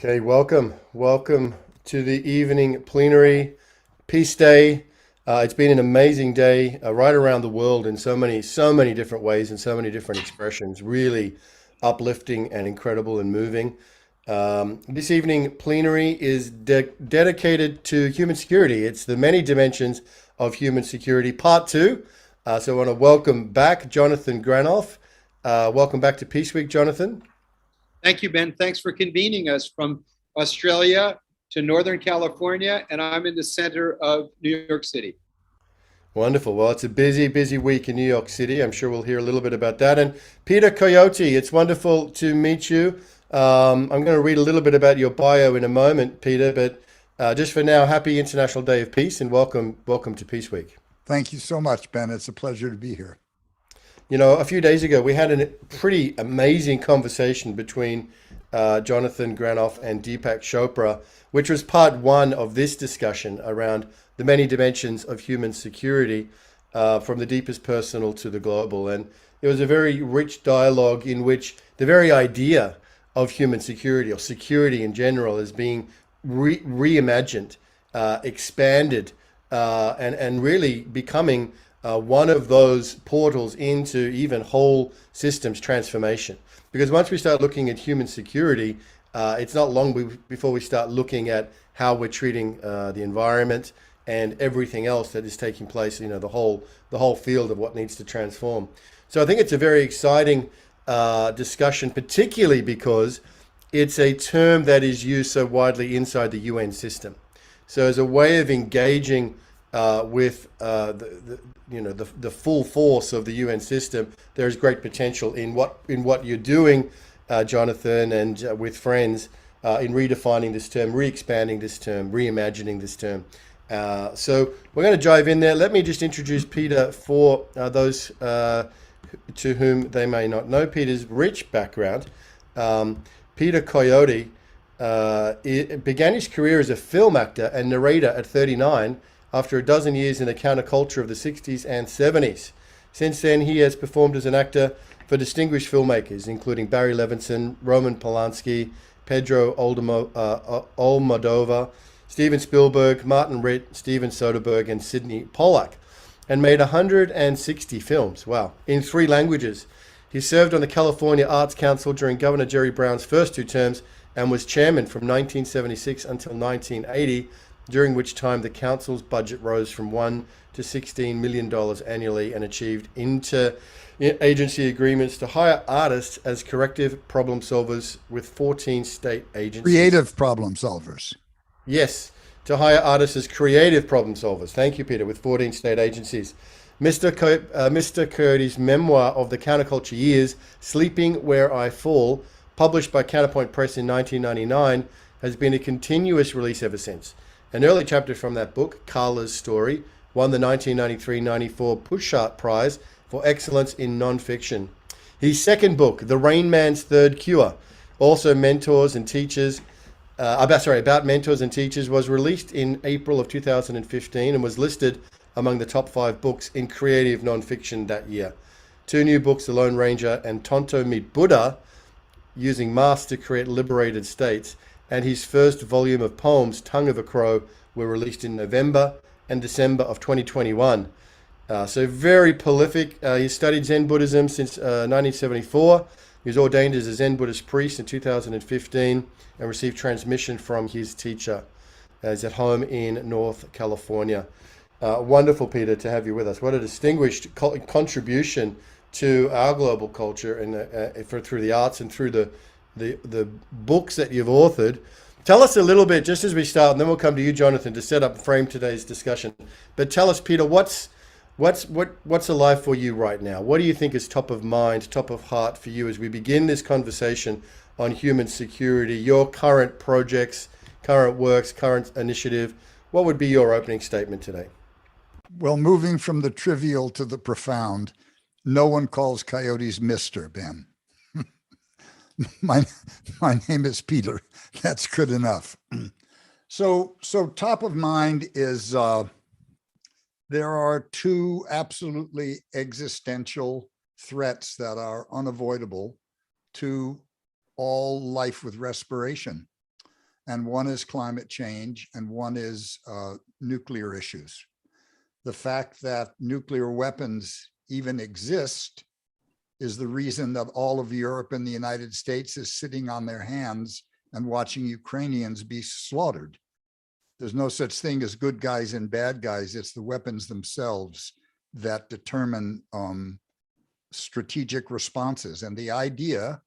Okay, welcome to the evening plenary, Peace Day. It's been an amazing day right around the world in so many different ways and so many different expressions. Really uplifting and incredible and moving. This evening plenary is dedicated to human security. It's the many dimensions of human security, part two. So I want to welcome back Jonathan Granoff. Welcome back to Peace Week, Jonathan. Thank you, Ben. Thanks for convening us from Australia to Northern California, and I'm in the center of New York City. Wonderful. Well, it's a busy week in New York City. I'm sure we'll hear a little bit about that. And Peter Coyote, it's wonderful to meet you. I'm going to read a little bit about your bio in a moment, Peter, but just for now, happy International Day of Peace and welcome to Peace Week. Thank you so much, Ben. It's a pleasure to be here. You know, a few days ago, we had a pretty amazing conversation between Jonathan Granoff and Deepak Chopra, which was part one of this discussion around the many dimensions of human security, from the deepest personal to the global. And it was a very rich dialogue in which the very idea of human security or security in general is being reimagined, expanded, and really becoming one of those portals into even whole systems transformation. Because once we start looking at human security, it's not long before we start looking at how we're treating the environment and everything else that is taking place. You know, the whole field of what needs to transform. So I think it's a very exciting discussion, particularly because it's a term that is used so widely inside the UN system. So as a way of engaging with the full force of the UN system, there is great potential in what you're doing, Jonathan, and with friends in redefining this term, re-expanding this term, reimagining this term. So we're going to dive in there. Let me just introduce Peter for those to whom they may not know Peter's rich background. Peter Coyote began his career as a film actor and narrator at 39 after a dozen years in the counterculture of the 60s and 70s. Since then, he has performed as an actor for distinguished filmmakers, including Barry Levinson, Roman Polanski, Pedro Almodovar, Steven Spielberg, Martin Ritt, Steven Soderbergh, and Sidney Pollack, and made 160 films, wow, in 3 languages. He served on the California Arts Council during Governor Jerry Brown's first 2 terms and was chairman from 1976 until 1980, during which time the council's budget rose from $1 to $16 million annually and achieved inter-agency agreements to hire artists as corrective problem solvers with 14 state agencies. Creative problem solvers. Yes, to hire artists as creative problem solvers. Thank you, Peter, with 14 state agencies. Mr. Coyote's memoir of the counterculture years, Sleeping Where I Fall, published by Counterpoint Press in 1999, has been a continuous release ever since. An early chapter from that book, Carla's Story, won the 1993-94 Pushart Prize for Excellence in Nonfiction. His second book, The Rain Man's Third Cure, also about mentors and teachers, was released in April of 2015 and was listed among the top 5 books in creative nonfiction that year. 2 new books, The Lone Ranger and Tonto Meet Buddha, Using Masks to Create Liberated States, and his first volume of poems, Tongue of a Crow, were released in November and December of 2021. So very prolific. He studied Zen Buddhism since 1974. He was ordained as a Zen Buddhist priest in 2015 and received transmission from his teacher. He's at home in North California. Wonderful, Peter, to have you with us. What a distinguished contribution to our global culture and through the arts and through the books that you've authored. Tell us a little bit, just as we start, and then we'll come to you, Jonathan, to set up and frame today's discussion. But tell us, Peter, what's alive for you right now? What do you think is top of mind, top of heart for you as we begin this conversation on human security, your current projects, current works, current initiative? What would be your opening statement today? Well, moving from the trivial to the profound, no one calls coyotes Mr. Ben. My name is Peter. That's good enough. So top of mind is there are 2 absolutely existential threats that are unavoidable to all life with respiration. and one is climate change, and one is nuclear issues. The fact that nuclear weapons even exist is the reason that all of Europe and the United States is sitting on their hands and watching Ukrainians be slaughtered. There's no such thing as good guys and bad guys. It's the weapons themselves that determine strategic responses. And the idea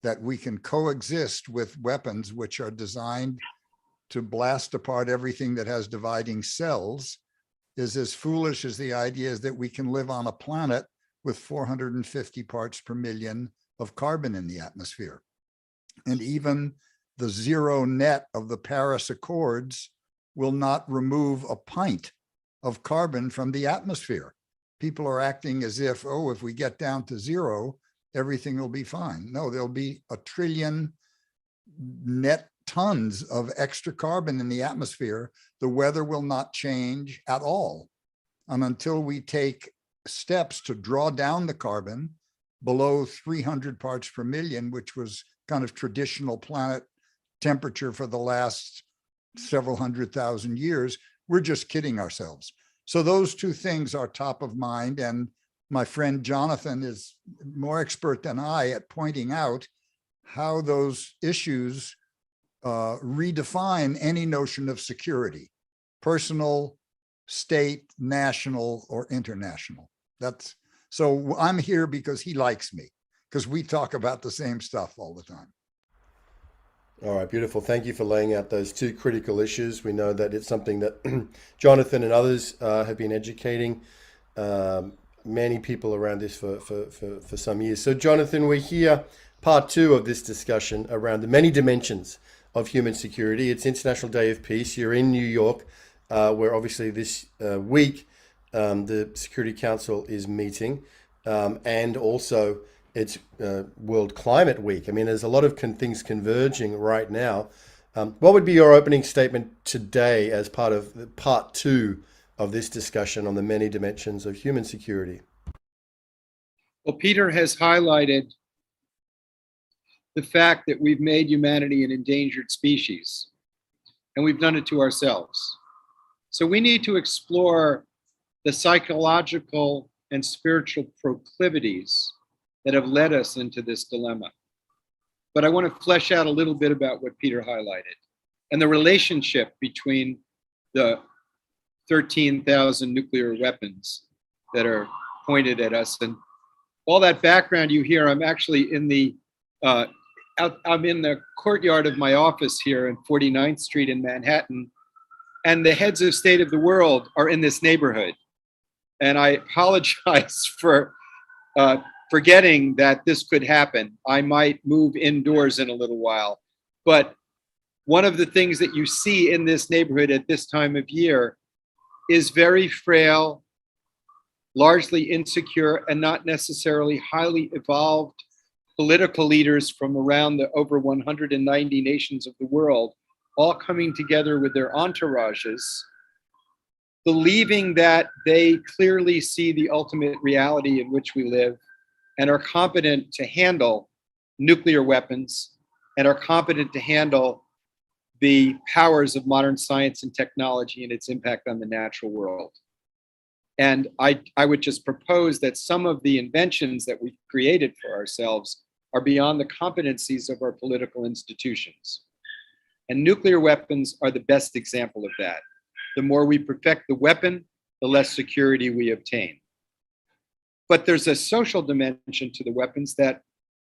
that we can coexist with weapons which are designed to blast apart everything that has dividing cells is as foolish as the idea is that we can live on a planet with 450 parts per million of carbon in the atmosphere. And even the zero net of the Paris Accords will not remove a pint of carbon from the atmosphere. People are acting as if, oh, if we get down to zero, everything will be fine. No, there'll be 1 trillion net tons of extra carbon in the atmosphere. The weather will not change at all. And until we take steps to draw down the carbon below 300 parts per million, which was kind of traditional planet temperature for the last several 100,000 years, we're just kidding ourselves. So those two things are top of mind. And my friend Jonathan is more expert than I at pointing out how those issues redefine any notion of security, personal, state, national, or international. So I'm here because he likes me, because we talk about the same stuff all the time. All right, beautiful. Thank you for laying out those two critical issues. We know that it's something that Jonathan and others have been educating many people around this for some years. So Jonathan, we're here, part two of this discussion around the many dimensions of human security. It's International Day of Peace. You're in New York, where obviously this week the Security Council is meeting, and also it's World Climate Week. I mean, there's a lot of things converging right now. What would be your opening statement today as part of part two of this discussion on the many dimensions of human security? Well, Peter has highlighted the fact that we've made humanity an endangered species, and we've done it to ourselves. So we need to explore the psychological and spiritual proclivities that have led us into this dilemma. But I want to flesh out a little bit about what Peter highlighted and the relationship between the 13,000 nuclear weapons that are pointed at us. And all that background you hear, I'm actually in the I'm in the courtyard of my office here in 49th Street in Manhattan, and the heads of state of the world are in this neighborhood. And I apologize for forgetting that this could happen. I might move indoors in a little while. But one of the things that you see in this neighborhood at this time of year is very frail, largely insecure, and not necessarily highly evolved political leaders from around the over 190 nations of the world, all coming together with their entourages, believing that they clearly see the ultimate reality in which we live and are competent to handle nuclear weapons and are competent to handle the powers of modern science and technology and its impact on the natural world. And I would just propose that some of the inventions that we've created for ourselves are beyond the competencies of our political institutions. And nuclear weapons are the best example of that. The more we perfect the weapon, the less security we obtain. But there's a social dimension to the weapons that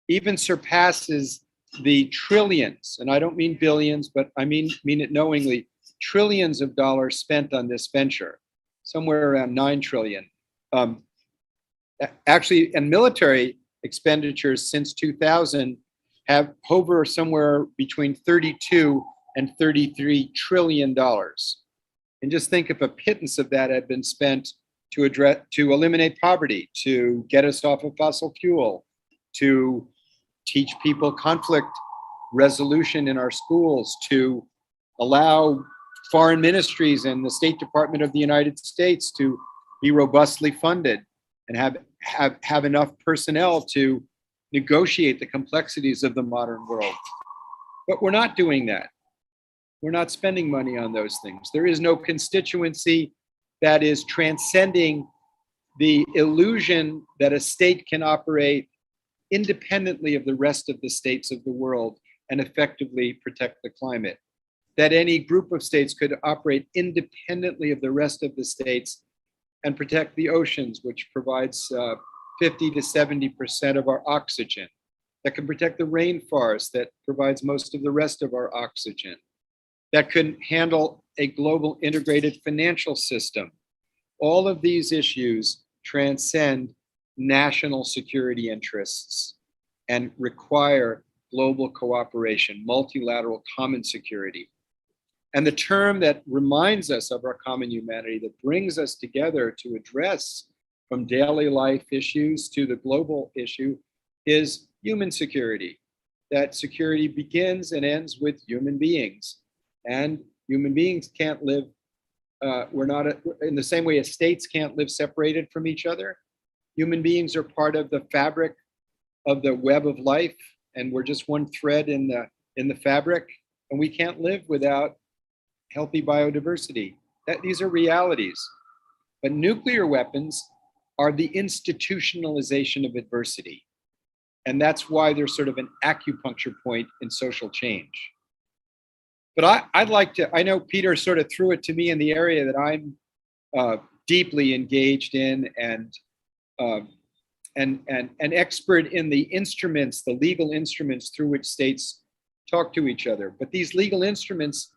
even surpasses the trillions, and I don't mean billions, but I mean it knowingly, trillions of dollars spent on this venture, somewhere around 9 trillion. Actually, and military expenditures since 2000 have hovered somewhere between 32 and 33 trillion dollars. And just think if a pittance of that had been spent to eliminate poverty, to get us off of fossil fuel, to teach people conflict resolution in our schools, to allow foreign ministries and the State Department of the United States to be robustly funded and have enough personnel to negotiate the complexities of the modern world. But we're not doing that. We're not spending money on those things. There is no constituency that is transcending the illusion that a state can operate independently of the rest of the states of the world and effectively protect the climate. That any group of states could operate independently of the rest of the states and protect the oceans, which provides 50 to 70% of our oxygen. That can protect the rainforest that provides most of the rest of our oxygen. That can handle a global integrated financial system. All of these issues transcend national security interests and require global cooperation, multilateral common security. And the term that reminds us of our common humanity, that brings us together to address from daily life issues to the global issue, is human security. That security begins and ends with human beings. And human beings can't live, in the same way as states can't live separated from each other. Human beings are part of the fabric of the web of life, and we're just one thread in the fabric, and we can't live without healthy biodiversity. These are realities. But nuclear weapons are the institutionalization of adversity. And that's why they're sort of an acupuncture point in social change. But I'd like to, I know Peter sort of threw it to me in the area that I'm deeply engaged in and an expert in the instruments, the legal instruments through which states talk to each other. But these legal instruments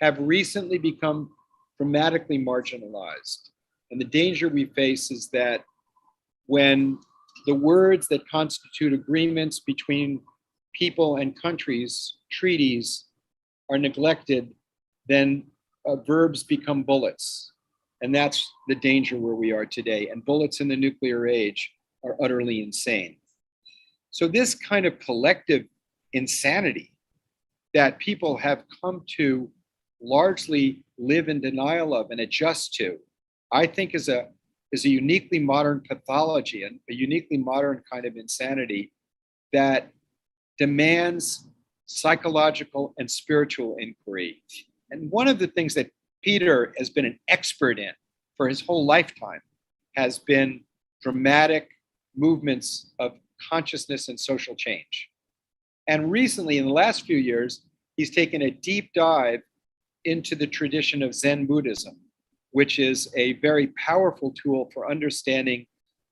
have recently become dramatically marginalized. And the danger we face is that when the words that constitute agreements between people and countries, treaties, are neglected, then verbs become bullets. And that's the danger where we are today. And bullets in the nuclear age are utterly insane. So this kind of collective insanity that people have come to largely live in denial of and adjust to, I think is a uniquely modern pathology and a uniquely modern kind of insanity that demands psychological and spiritual inquiry. And one of the things that Peter has been an expert in for his whole lifetime has been dramatic movements of consciousness and social change. And recently, in the last few years, he's taken a deep dive into the tradition of Zen Buddhism, which is a very powerful tool for understanding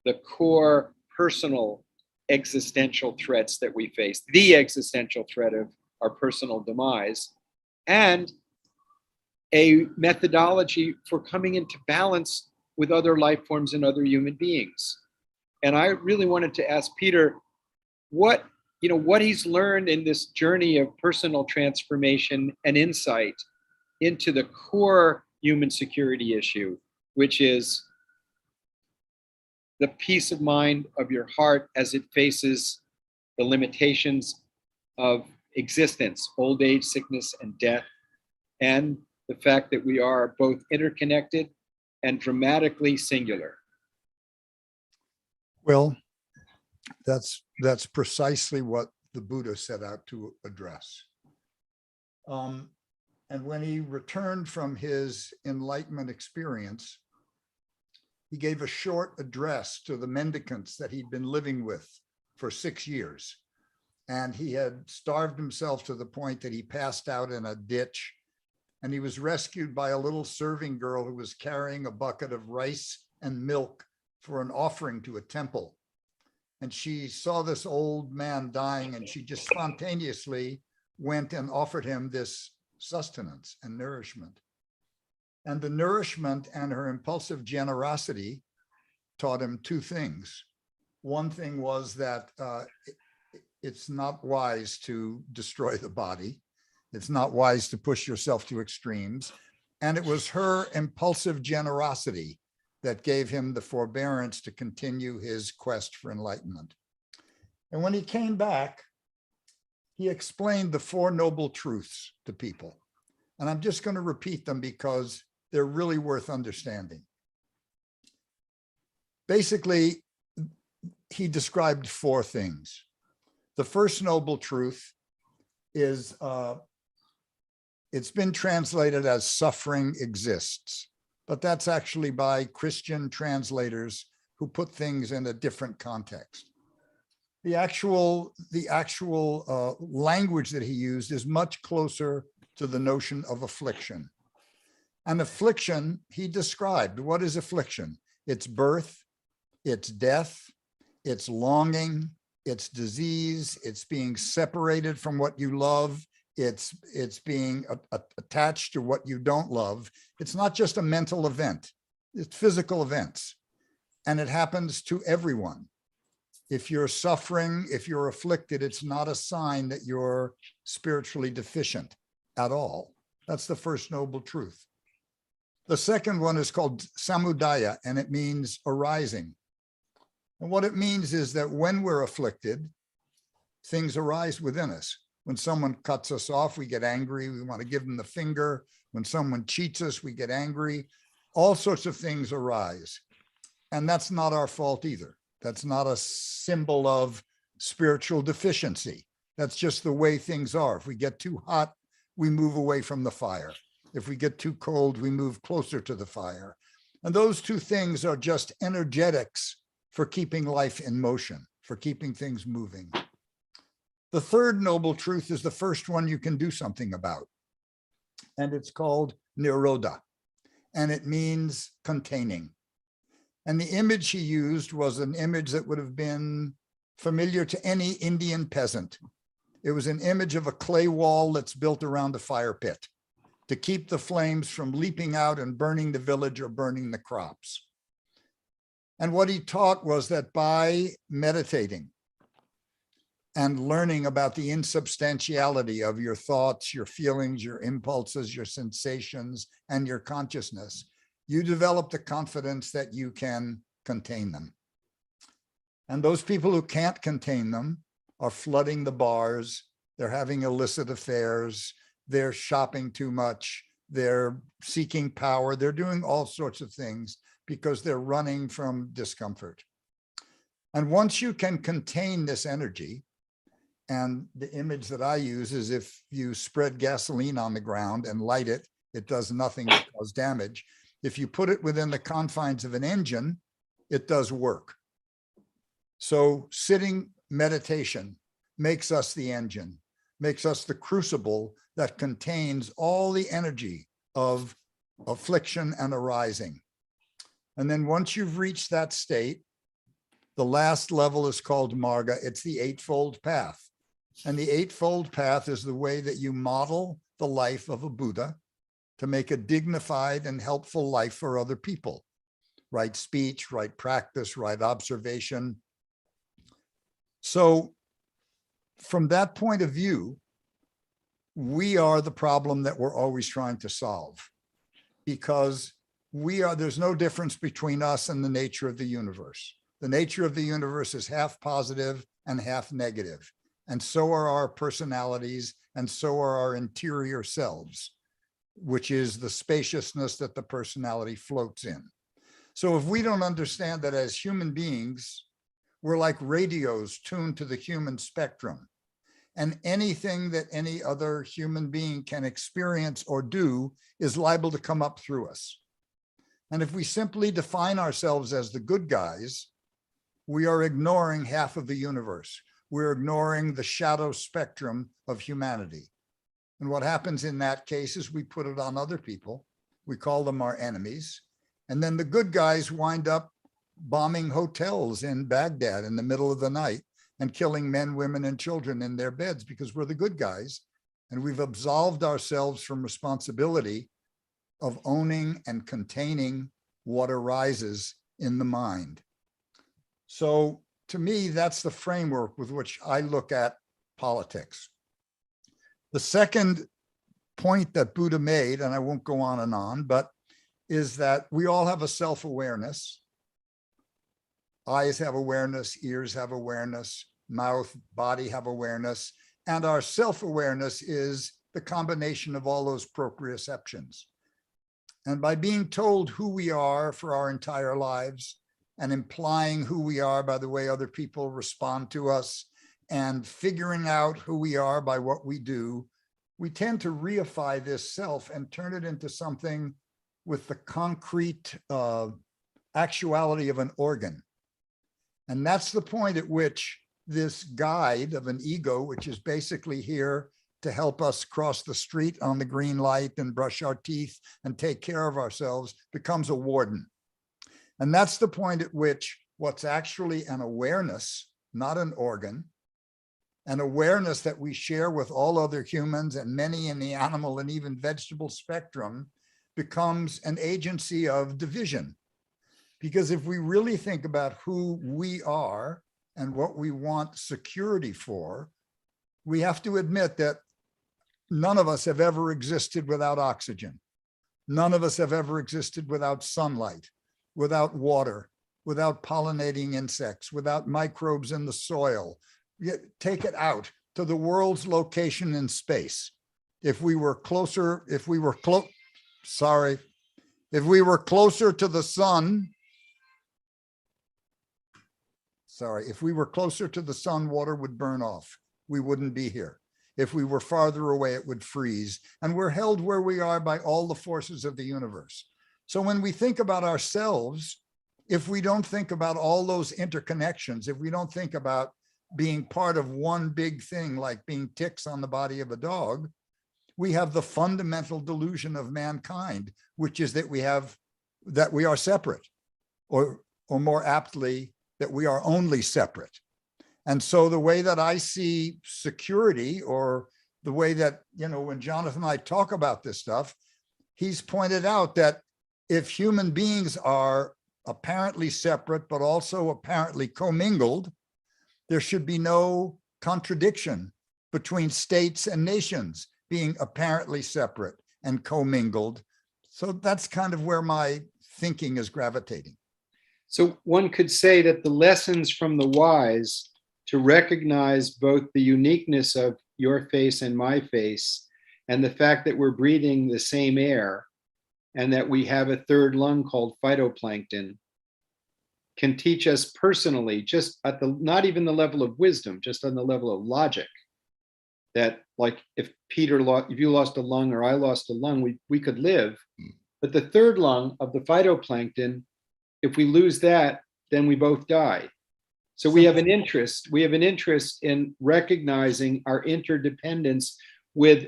the core personal existential threats that we face, the existential threat of our personal demise, and a methodology for coming into balance with other life forms and other human beings. And I really wanted to ask Peter what he's learned in this journey of personal transformation and insight into the core human security issue, which is the peace of mind of your heart as it faces the limitations of existence, old age, sickness, and death, and the fact that we are both interconnected and dramatically singular. Well, that's precisely what the Buddha set out to address. And when he returned from his enlightenment experience, he gave a short address to the mendicants that he'd been living with for 6 years. And he had starved himself to the point that he passed out in a ditch. And he was rescued by a little serving girl who was carrying a bucket of rice and milk for an offering to a temple. And she saw this old man dying, and she just spontaneously went and offered him this sustenance and nourishment. And the nourishment and her impulsive generosity taught him two things. One thing was that it's not wise to destroy the body. It's not wise to push yourself to extremes. And it was her impulsive generosity that gave him the forbearance to continue his quest for enlightenment. And when he came back, he explained the Four Noble Truths to people. And I'm just going to repeat them because they're really worth understanding. Basically, he described four things. The first noble truth is It's been translated as suffering exists, but that's actually by Christian translators who put things in a different context. The actual language that he used is much closer to the notion of affliction. And affliction, he described. What is affliction? It's birth, it's death, it's longing, it's disease, it's being separated from what you love, it's being attached to what you don't love. It's not just a mental event, it's physical events. And it happens to everyone. If you're suffering, if you're afflicted, it's not a sign that you're spiritually deficient at all. That's the first noble truth. The second one is called samudaya, and it means arising. And what it means is that when we're afflicted, things arise within us. When someone cuts us off, we get angry. We want to give them the finger. When someone cheats us, we get angry. All sorts of things arise. And that's not our fault either. That's not a symbol of spiritual deficiency. That's just the way things are. If we get too hot, we move away from the fire. If we get too cold, we move closer to the fire. And those two things are just energetics for keeping life in motion, for keeping things moving. The third noble truth is the first one you can do something about. And it's called nirodha. And it means containing. And the image he used was an image that would have been familiar to any Indian peasant. It was an image of a clay wall that's built around a fire pit to keep the flames from leaping out and burning the village or burning the crops. And what he taught was that by meditating and learning about the insubstantiality of your thoughts, your feelings, your impulses, your sensations, and your consciousness, you develop the confidence that you can contain them. And those people who can't contain them are flooding the bars, they're having illicit affairs, they're shopping too much, they're seeking power, they're doing all sorts of things because they're running from discomfort. And once you can contain this energy, and the image that I use is if you spread gasoline on the ground and light it, it does nothing but cause damage. If you put it within the confines of an engine, it does work. So sitting meditation makes us the engine, makes us the crucible that contains all the energy of affliction and arising. And then once you've reached that state, the last level is called marga. It's the eightfold path. And the eightfold path is the way that you model the life of a Buddha to make a dignified and helpful life for other people. Right speech, right practice, right observation. So from that point of view, we are the problem that we're always trying to solve, because there's no difference between us and the nature of the universe. The nature of the universe is half positive and half negative. And so are our personalities, and so are our interior selves, which is the spaciousness that the personality floats in. So if we don't understand that as human beings, we're like radios tuned to the human spectrum, and anything that any other human being can experience or do is liable to come up through us. And if we simply define ourselves as the good guys, we are ignoring half of the universe. We're ignoring the shadow spectrum of humanity. And what happens in that case is we put it on other people. We call them our enemies. And then the good guys wind up bombing hotels in Baghdad in the middle of the night and killing men, women, and children in their beds because we're the good guys. And we've absolved ourselves from responsibility of owning and containing what arises in the mind. So to me, that's the framework with which I look at politics. The second point that Buddha made, and I won't go on and on, but is that we all have a self-awareness. Eyes have awareness, ears have awareness, mouth, body have awareness, and our self-awareness is the combination of all those proprioceptions. And by being told who we are for our entire lives and implying who we are by the way other people respond to us and figuring out who we are by what we do, we tend to reify this self and turn it into something with the concrete actuality of an organ. And that's the point at which this guide of an ego, which is basically here to help us cross the street on the green light and brush our teeth and take care of ourselves, becomes a warden. And that's the point at which what's actually an awareness, not an organ, an awareness that we share with all other humans and many in the animal and even vegetable spectrum, becomes an agency of division. Because if we really think about who we are and what we want security for, we have to admit that none of us have ever existed without oxygen. None of us have ever existed without sunlight, without water, without pollinating insects, without microbes in the soil. Take it out to the world's location in space. If we were closer, if we were closer to the sun, if we were closer to the sun, water would burn off. We wouldn't be here. If we were farther away, it would freeze. And we're held where we are by all the forces of the universe. So when we think about ourselves, if we don't think about all those interconnections, if we don't think about being part of one big thing, like being ticks on the body of a dog, we have the fundamental delusion of mankind, which is that we are separate, or more aptly, that we are only separate. And so the way that I see security, or the way that, when Jonathan and I talk about this stuff, he's pointed out that if human beings are apparently separate, but also apparently commingled, there should be no contradiction between states and nations being apparently separate and commingled. So that's kind of where my thinking is gravitating. So one could say that the lessons from the wise to recognize both the uniqueness of your face and my face, and the fact that we're breathing the same air, and that we have a third lung called phytoplankton, can teach us personally, just at the, not even the level of wisdom, just on the level of logic, that like if you lost a lung or I lost a lung, we could live. But the third lung of the phytoplankton, if we lose that, then we both die. So we have an interest in recognizing our interdependence with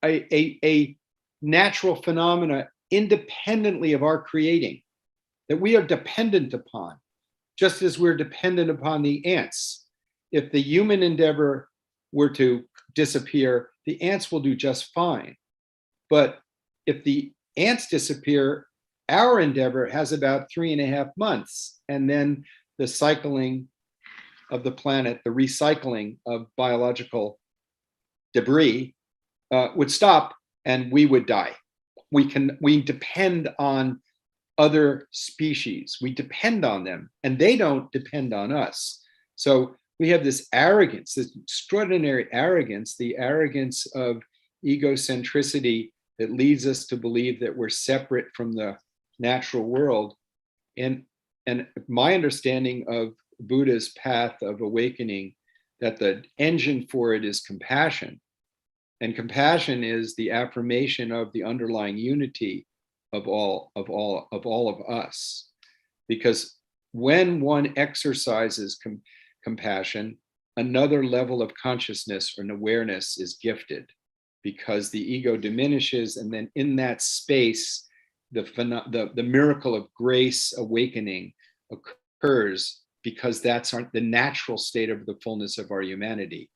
a natural phenomena independently of our creating, that we are dependent upon, just as we're dependent upon the ants. If the human endeavor were to disappear, the ants will do just fine. But if the ants disappear, our endeavor has about 3.5 months, and then the cycling of the planet, the recycling of biological debris would stop, and we would die. We depend on other species. We depend on them, and they don't depend on us. So we have this arrogance, this extraordinary arrogance, the arrogance of egocentricity that leads us to believe that we're separate from the natural world. And my understanding of Buddha's path of awakening, that the engine for it is compassion. And compassion is the affirmation of the underlying unity of all of us. Because when one exercises compassion, another level of consciousness or awareness is gifted, because the ego diminishes, and then in that space, the miracle of grace awakening occurs, because that's the natural state of the fullness of our humanity.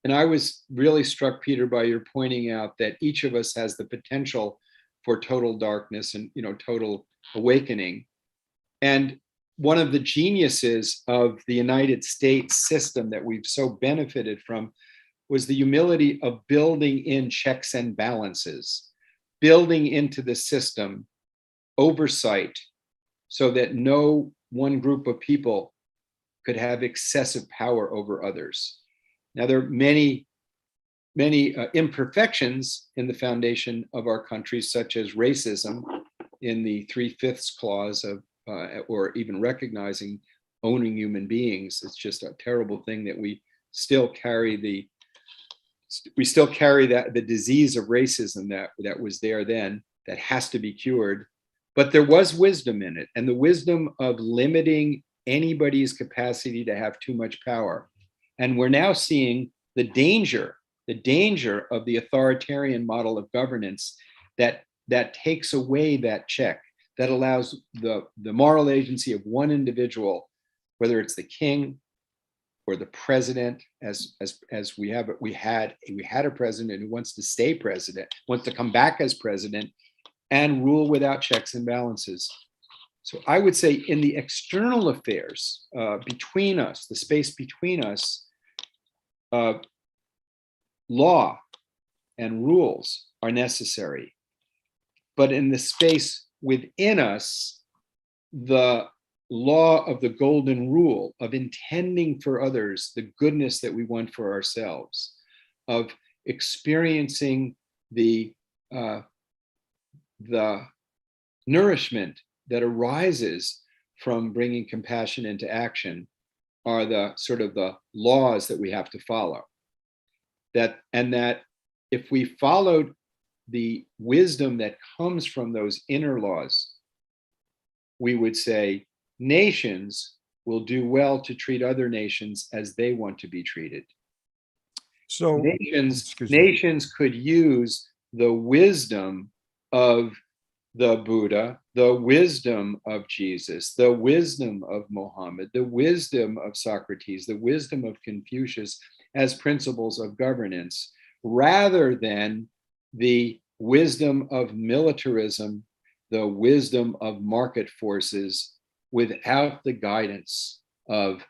And I was really struck, Peter, by your pointing out that each of us has the potential for total darkness and total awakening. And one of the geniuses of the United States system that we've so benefited from was the humility of building in checks and balances, building into the system oversight, so that no one group of people could have excessive power over others. Now, there are many imperfections in the foundation of our country, such as racism in the 3/5 clause of, or even recognizing owning human beings. It's just a terrible thing that we still carry the we still carry the disease of racism that was there then, that has to be cured. But there was wisdom in it, and the wisdom of limiting anybody's capacity to have too much power. And we're now seeing the danger of the authoritarian model of governance that takes away that check, that allows the moral agency of one individual, whether it's the king or the president, as we had a president who wants to stay president, wants to come back as president, and rule without checks and balances. So I would say in the external affairs between us, the space between us, law and rules are necessary. But in the space within us, the law of the golden rule of intending for others the goodness that we want for ourselves, of experiencing the nourishment that arises from bringing compassion into action, are the sort of the laws that we have to follow. That if we followed the wisdom that comes from those inner laws, we would say nations will do well to treat other nations as they want to be treated. So Nations could use the wisdom of the Buddha, the wisdom of Jesus, the wisdom of Muhammad, the wisdom of Socrates, the wisdom of Confucius as principles of governance, rather than the wisdom of militarism, the wisdom of market forces, without the guidance of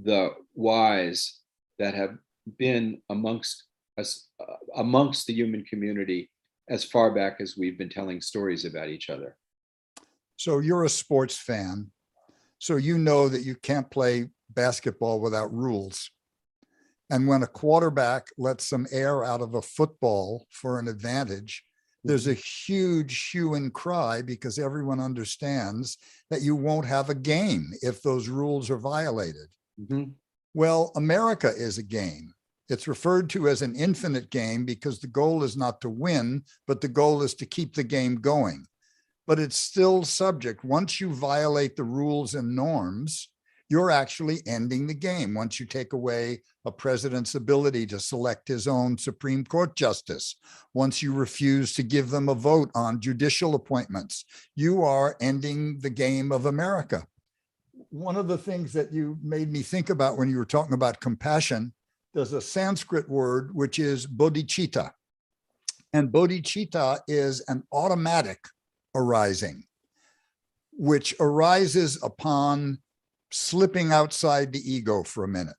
the wise that have been amongst us, amongst the human community, as far back as we've been telling stories about each other. So you're a sports fan, so you know that you can't play basketball without rules. And when a quarterback lets some air out of a football for an advantage, there's a huge hue and cry, because everyone understands that you won't have a game if those rules are violated. Well, America is a game. It's referred to as an infinite game because the goal is not to win, but the goal is to keep the game going. But it's still subject. Once you violate the rules and norms, you're actually ending the game. Once you take away a president's ability to select his own Supreme Court justice, once you refuse to give them a vote on judicial appointments, you are ending the game of America. One of the things that you made me think about when you were talking about compassion, there's a Sanskrit word, which is bodhicitta. And bodhicitta is an automatic arising, which arises upon slipping outside the ego for a minute.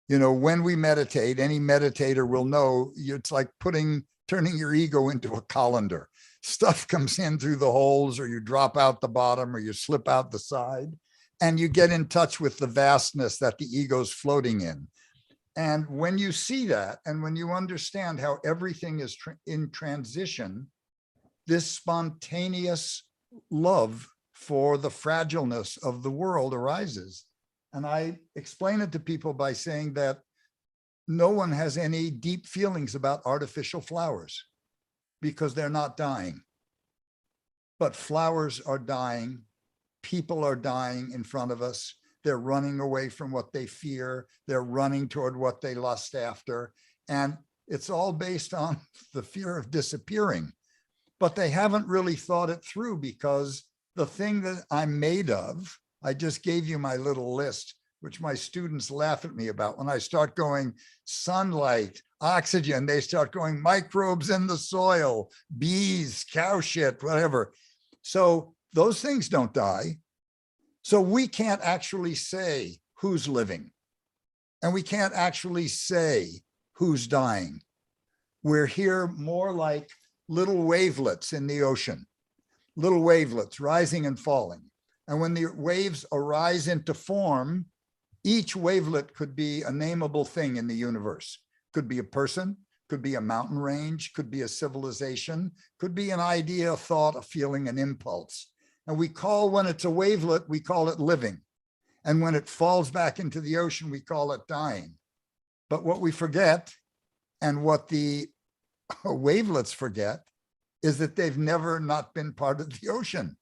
You know, when we meditate, any meditator will know it's like turning your ego into a colander. Stuff comes in through the holes, or you drop out the bottom, or you slip out the side, and you get in touch with the vastness that the ego's floating in. And when you see that, and when you understand how everything is in transition, this spontaneous love for the fragileness of the world arises. And I explain it to people by saying that no one has any deep feelings about artificial flowers because they're not dying. But flowers are dying. People are dying in front of us. They're running away from what they fear. They're running toward what they lust after. And it's all based on the fear of disappearing. But they haven't really thought it through, because the thing that I'm made of, I just gave you my little list, which my students laugh at me about. When I start going sunlight, oxygen, they start going microbes in the soil, bees, cow shit, whatever. So those things don't die. So we can't actually say who's living, and we can't actually say who's dying. We're here more like little wavelets in the ocean, little wavelets rising and falling. And when the waves arise into form, each wavelet could be a nameable thing in the universe. Could be a person, could be a mountain range, could be a civilization, could be an idea, a thought, a feeling, an impulse. And we call, when it's a wavelet, we call it living. And when it falls back into the ocean, we call it dying. But what we forget And what the wavelets forget is that they've never not been part of the ocean.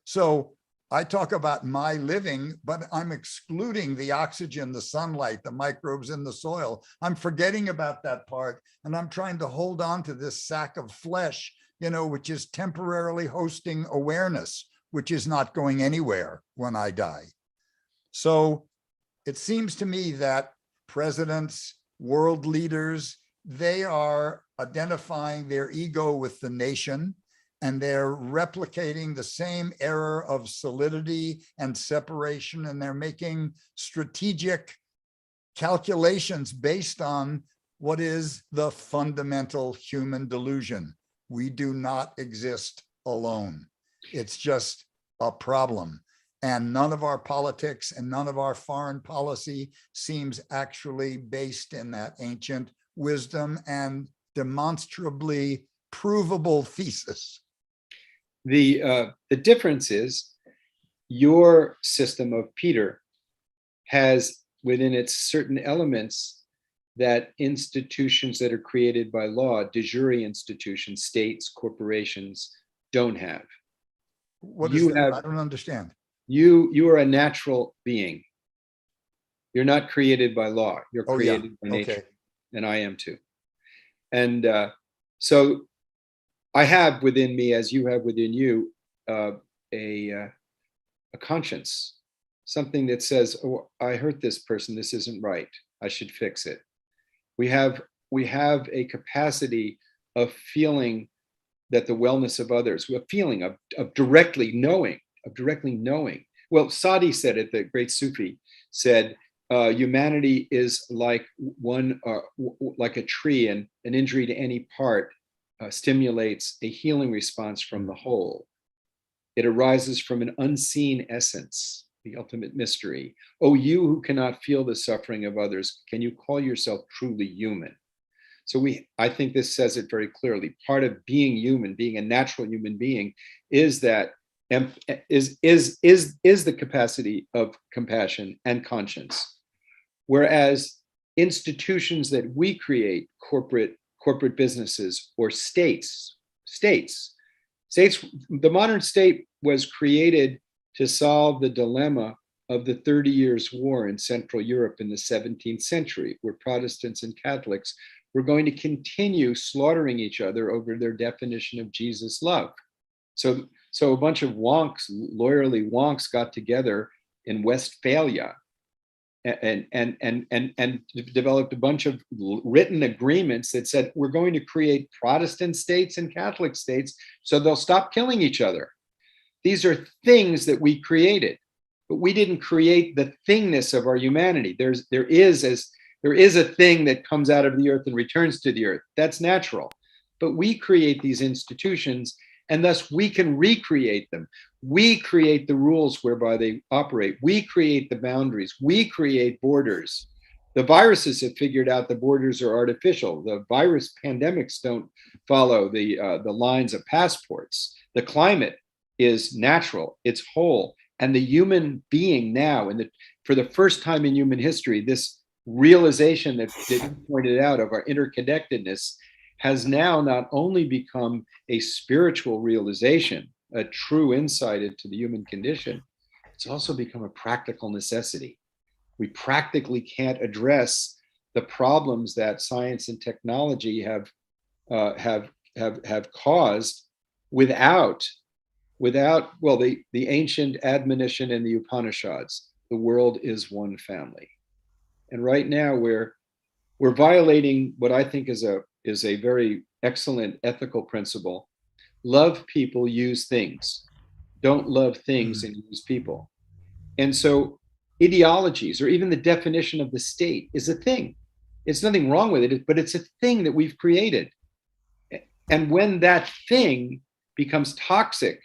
So I talk about my living, but I'm excluding the oxygen, the sunlight, the microbes in the soil. I'm forgetting about that part. And I'm trying to hold on to this sack of flesh, which is temporarily hosting awareness, which is not going anywhere when I die. So it seems to me that presidents, world leaders, they are identifying their ego with the nation, and they're replicating the same error of solidity and separation, and they're making strategic calculations based on what is the fundamental human delusion. We do not exist alone. It's just a problem. And none of our politics and none of our foreign policy seems actually based in that ancient wisdom and demonstrably provable thesis. The difference is your system of Peter has within its certain elements that institutions that are created by law, de jure institutions, states, corporations, don't have. What is that? I don't understand. You are a natural being. You're not created by law. You're created by nature. Okay. And I am too. And so I have within me, as you have within you, a conscience, something that says, "Oh, I hurt this person. This isn't right. I should fix it." We have a capacity of feeling that the wellness of others, a feeling of directly knowing. Well, Sadi said it, the great Sufi said, humanity is like like a tree, and an injury to any part stimulates a healing response from the whole. It arises from an unseen essence, the ultimate mystery. Oh, you who cannot feel the suffering of others, can you call yourself truly human? So I think this says it very clearly. Part of being human, being a natural human being, is that is the capacity of compassion and conscience. Whereas institutions that we create, corporate businesses or states, the modern state was created to solve the dilemma of the 30 Years' War in Central Europe in the 17th century, where Protestants and Catholics were going to continue slaughtering each other over their definition of Jesus' love. So a bunch of wonks, lawyerly wonks, got together in Westphalia and developed a bunch of written agreements that said, we're going to create Protestant states and Catholic states so they'll stop killing each other. These are things that we created, but we didn't create the thingness of our humanity. There is a thing that comes out of the earth and returns to the earth. That's natural. But we create these institutions, and thus we can recreate them. We create the rules whereby they operate. We create the boundaries. We create borders. The viruses have figured out the borders are artificial. The virus pandemics don't follow the lines of passports. The climate is natural. It's whole. And the human being now, for the first time in human history, this realization that you pointed out of our interconnectedness has now not only become a spiritual realization, a true insight into the human condition, it's also become a practical necessity. We practically can't address the problems that science and technology have caused without the ancient admonition in the Upanishads. The world is one family. And right now we're violating what I think is a very excellent ethical principle. Love people, use things. Don't love things and use people. And so ideologies, or even the definition of the state, is a thing. It's nothing wrong with it, but it's a thing that we've created. And when that thing becomes toxic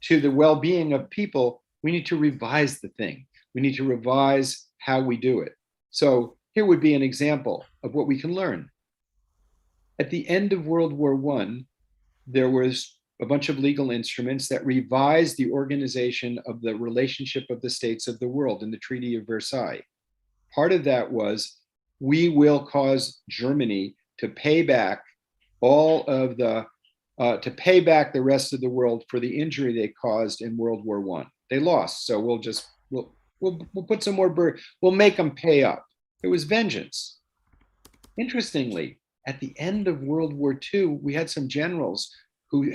to the well-being of people, we need to revise the thing. We need to revise how we do it. So here would be an example of what we can learn. At the end of World War I, there was a bunch of legal instruments that revised the organization of the relationship of the states of the world in the Treaty of Versailles. Part of that was, we will cause Germany to pay back all of the to pay back the rest of the world for the injury they caused in World War I. They lost, so we'll put some more we'll make them pay up. It was vengeance. Interestingly, at the end of World War II, we had some generals who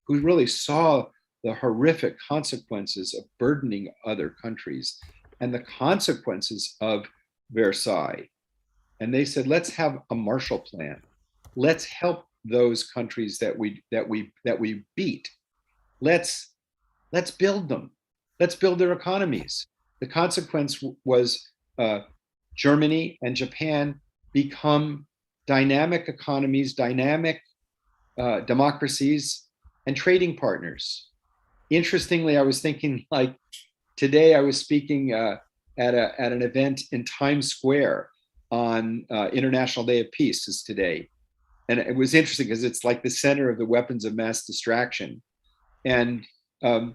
really saw the horrific consequences of burdening other countries and the consequences of Versailles. And they said, let's have a Marshall Plan. Let's help those countries that we beat. Let's build them. Let's build their economies. The consequence was Germany and Japan become dynamic economies, dynamic democracies, and trading partners. Interestingly, I was thinking, like, today I was speaking at an event in Times Square on International Day of Peace is today. And it was interesting because it's like the center of the weapons of mass distraction. And I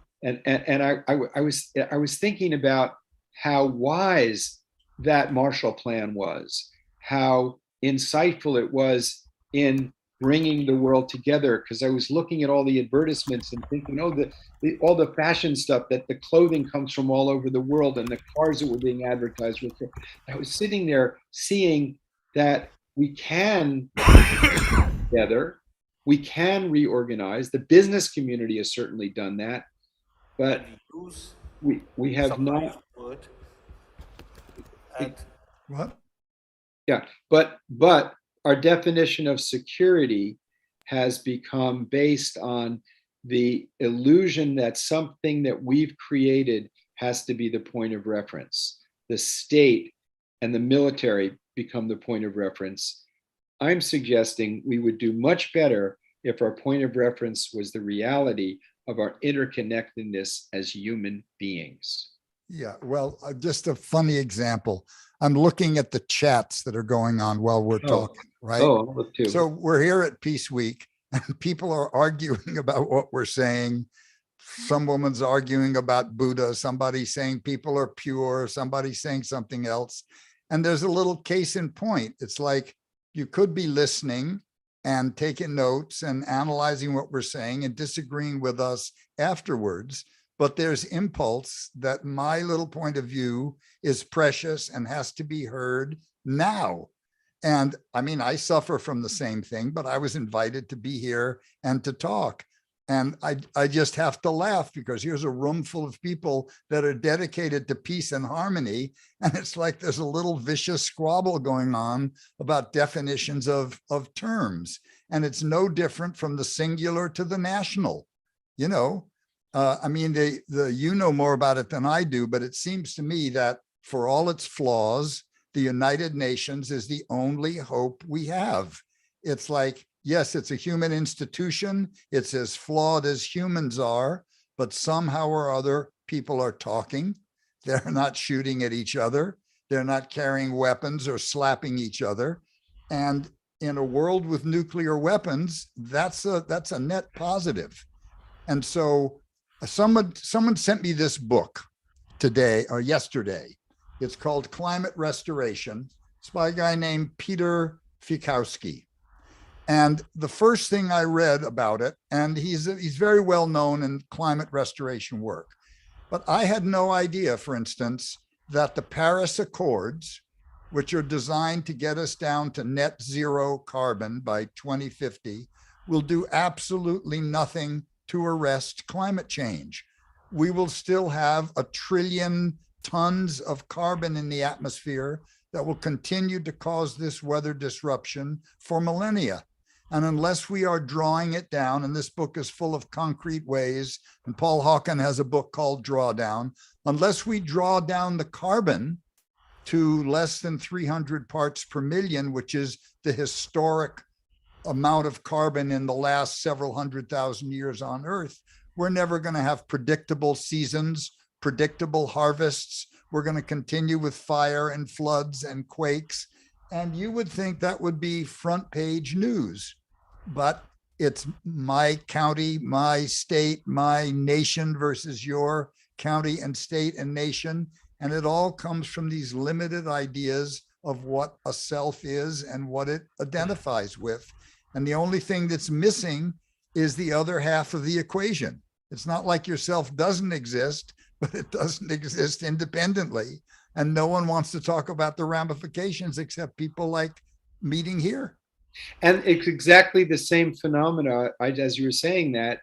was thinking about how wise that Marshall Plan was, how insightful it was in bringing the world together. Because I was looking at all the advertisements and thinking, all the fashion stuff, that the clothing comes from all over the world, and the cars that were being advertised with. I was sitting there seeing that we can together, we can reorganize. The business community has certainly done that, but we have not. What? Yeah, but our definition of security has become based on the illusion that something that we've created has to be the point of reference. The state and the military become the point of reference. I'm suggesting we would do much better if our point of reference was the reality of our interconnectedness as human beings. Yeah, well, just a funny example. I'm looking at the chats that are going on while we're talking, right? Oh, I'll look too. So we're here at Peace Week, and people are arguing about what we're saying. Some woman's arguing about Buddha, somebody saying people are pure, somebody saying something else. And there's a little case in point. It's like you could be listening and taking notes and analyzing what we're saying and disagreeing with us afterwards. But there's impulse that my little point of view is precious and has to be heard now. And I mean, I suffer from the same thing, but I was invited to be here and to talk. And I just have to laugh because here's a room full of people that are dedicated to peace and harmony. And it's like there's a little vicious squabble going on about definitions of terms. And it's no different from the singular to the national, you know. I mean, you know more about it than I do, but it seems to me that for all its flaws, the United Nations is the only hope we have. It's like, yes, it's a human institution. It's as flawed as humans are, but somehow or other, people are talking. They're not shooting at each other. They're not carrying weapons or slapping each other. And in a world with nuclear weapons, that's a net positive. And so someone sent me this book today or yesterday. It's called Climate Restoration. It's by a guy named Peter Fikowski. And the first thing I read about it, and he's very well known in climate restoration work, but I had no idea, for instance, that the Paris Accords, which are designed to get us down to net zero carbon by 2050, will do absolutely nothing to arrest climate change. We will still have 1 trillion tons of carbon in the atmosphere that will continue to cause this weather disruption for millennia. And unless we are drawing it down, and this book is full of concrete ways, and Paul Hawken has a book called Drawdown, unless we draw down the carbon to less than 300 parts per million, which is the historic amount of carbon in the last several 100,000 years on Earth, we're never going to have predictable seasons, predictable harvests. We're going to continue with fire and floods and quakes. And you would think that would be front page news, but it's my county, my state, my nation versus your county and state and nation. And it all comes from these limited ideas of what a self is and what it identifies with. And the only thing that's missing is the other half of the equation. It's not like yourself doesn't exist, but it doesn't exist independently. And no one wants to talk about the ramifications except people like meeting here. And it's exactly the same phenomena, as you were saying that,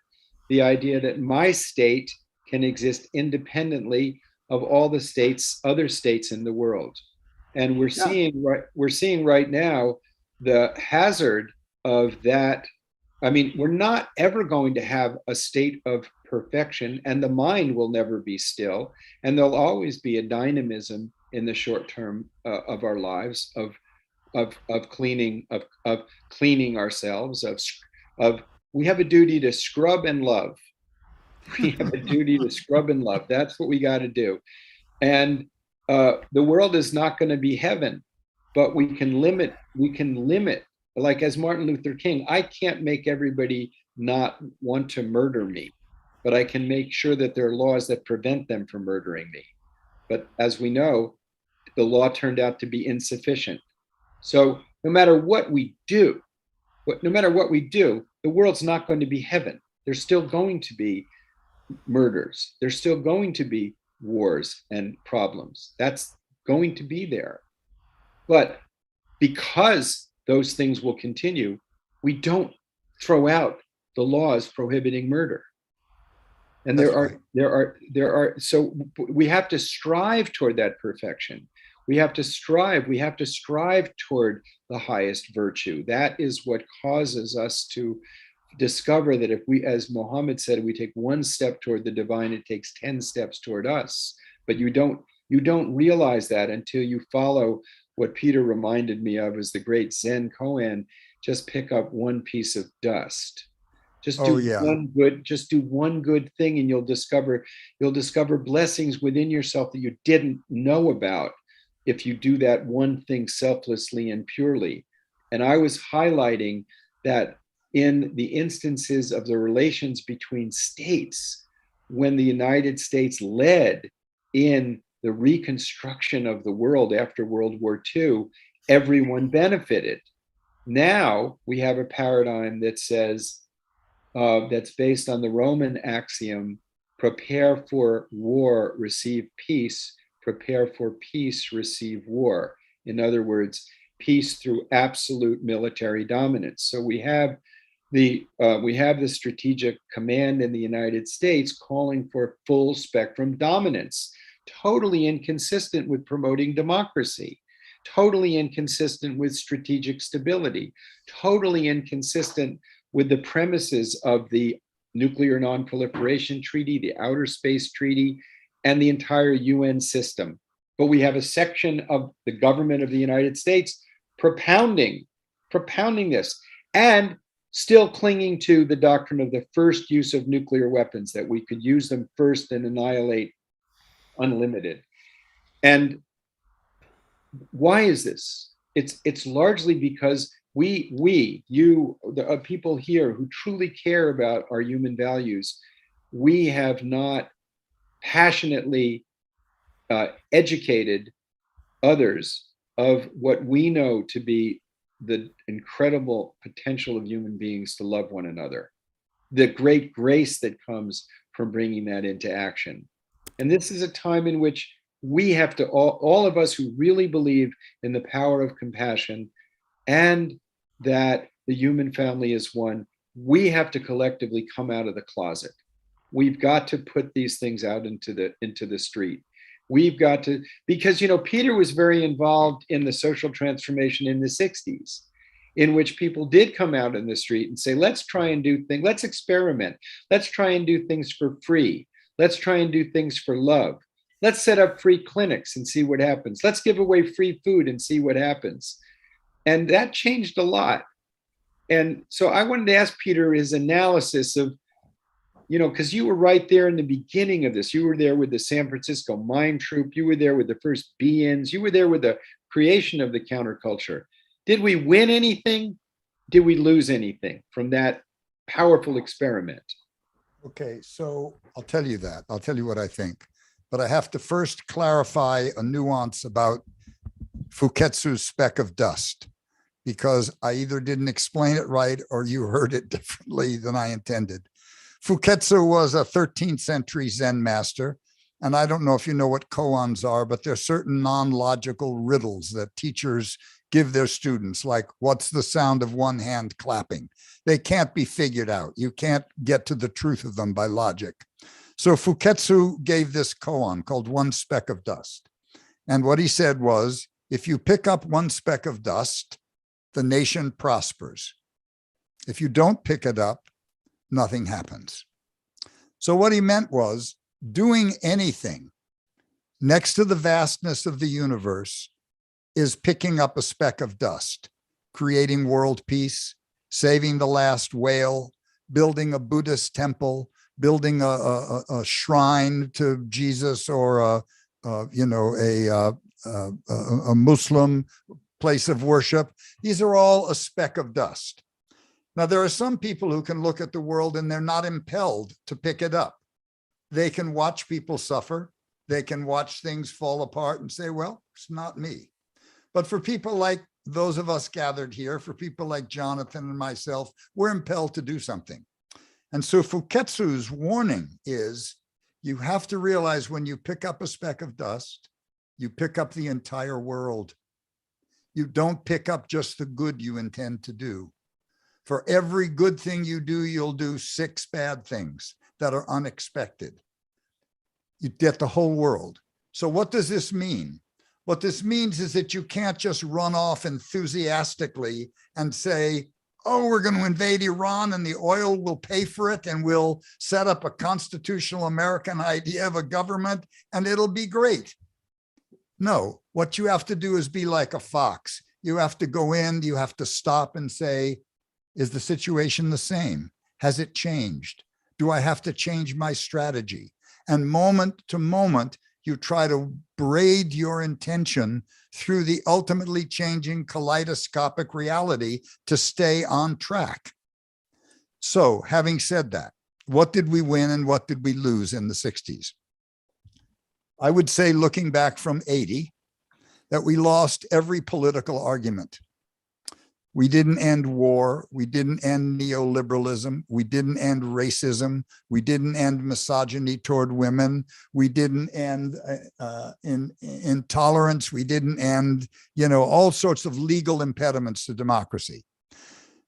the idea that my state can exist independently of all the states, other states in the world. And we're seeing right now the hazard of that. I mean, we're not ever going to have a state of perfection, and the mind will never be still. And there'll always be a dynamism in the short term of our lives of cleaning ourselves, of we have a duty to scrub and love. We have a duty to scrub and love. That's what we got to do. And the world is not going to be heaven, but we can limit. Like as Martin Luther King, I can't make everybody not want to murder me, but I can make sure that there are laws that prevent them from murdering me. But as we know, the law turned out to be insufficient. So no matter what we do, the world's not going to be heaven. There's still going to be murders. There's still going to be wars and problems. That's going to be there. But because those things will continue, we don't throw out the laws prohibiting murder. And there are, so we have to strive toward that perfection. We have to strive toward the highest virtue. That is what causes us to discover that if we, as Muhammad said, we take one step toward the divine, it takes 10 steps toward us. But you don't realize that until you follow what Peter reminded me of as the great Zen koan, just pick up one piece of dust. Just do one good thing, and you'll discover blessings within yourself that you didn't know about if you do that one thing selflessly and purely. And I was highlighting that in the instances of the relations between states, when the United States led in the reconstruction of the world after World War II, everyone benefited. Now we have a paradigm that says, that's based on the Roman axiom, prepare for war, receive peace, prepare for peace, receive war. In other words, peace through absolute military dominance. So we have the strategic command in the United States calling for full spectrum dominance, totally inconsistent with promoting democracy, totally inconsistent with strategic stability, totally inconsistent with the premises of the Nuclear Non-Proliferation Treaty, the Outer Space Treaty, and the entire UN system. But we have a section of the government of the United States propounding this, and still clinging to the doctrine of the first use of nuclear weapons, that we could use them first and annihilate unlimited. And why is this? It's largely because the people here who truly care about our human values, we have not passionately educated others of what we know to be the incredible potential of human beings to love one another, the great grace that comes from bringing that into action. And this is a time in which we have to, all of us who really believe in the power of compassion and that the human family is one, we have to collectively come out of the closet. We've got to put these things out into the street. We've got to, because, Peter was very involved in the social transformation in the 60s, in which people did come out in the street and say, let's try and do things, let's experiment. Let's try and do things for free. Let's try and do things for love. Let's set up free clinics and see what happens. Let's give away free food and see what happens. And that changed a lot. And so I wanted to ask Peter his analysis of, because you were right there in the beginning of this. You were there with the San Francisco Mime Troupe. You were there with the first Be-Ins. You were there with the creation of the counterculture. Did we win anything? Did we lose anything from that powerful experiment? Okay, so I'll tell you that. I'll tell you what I think. But I have to first clarify a nuance about Fuketsu's speck of dust, because I either didn't explain it right or you heard it differently than I intended. Fuketsu was a 13th century Zen master. And I don't know if you know what koans are, but they're certain non-logical riddles that teachers give their students, like what's the sound of one hand clapping? They can't be figured out. You can't get to the truth of them by logic. So Fuketsu gave this koan called One Speck of Dust. And what he said was, if you pick up one speck of dust, the nation prospers. If you don't pick it up, nothing happens. So what he meant was, doing anything next to the vastness of the universe is picking up a speck of dust, creating world peace, saving the last whale, building a Buddhist temple, building a shrine to Jesus, or a Muslim place of worship. These are all a speck of dust. Now, there are some people who can look at the world and they're not impelled to pick it up. They can watch people suffer. They can watch things fall apart and say, well, it's not me. But for people like those of us gathered here, for people like Jonathan and myself, we're impelled to do something. And so Fuketsu's warning is, you have to realize when you pick up a speck of dust, you pick up the entire world. You don't pick up just the good you intend to do. For every good thing you do, you'll do 6 bad things that are unexpected. You get the whole world. So what does this mean? What this means is that you can't just run off enthusiastically and say, oh, we're going to invade Iran and the oil will pay for it and we'll set up a constitutional American idea of a government and it'll be great. No, what you have to do is be like a fox. You have to go in, you have to stop and say, is the situation the same? Has it changed? Do I have to change my strategy? And moment to moment, you try to braid your intention through the ultimately changing kaleidoscopic reality to stay on track. So having said that, what did we win and what did we lose in the 60s? I would say, looking back from 80, that we lost every political argument. We didn't end war. We didn't end neoliberalism. We didn't end racism. We didn't end misogyny toward women. We didn't end intolerance. We didn't end, all sorts of legal impediments to democracy.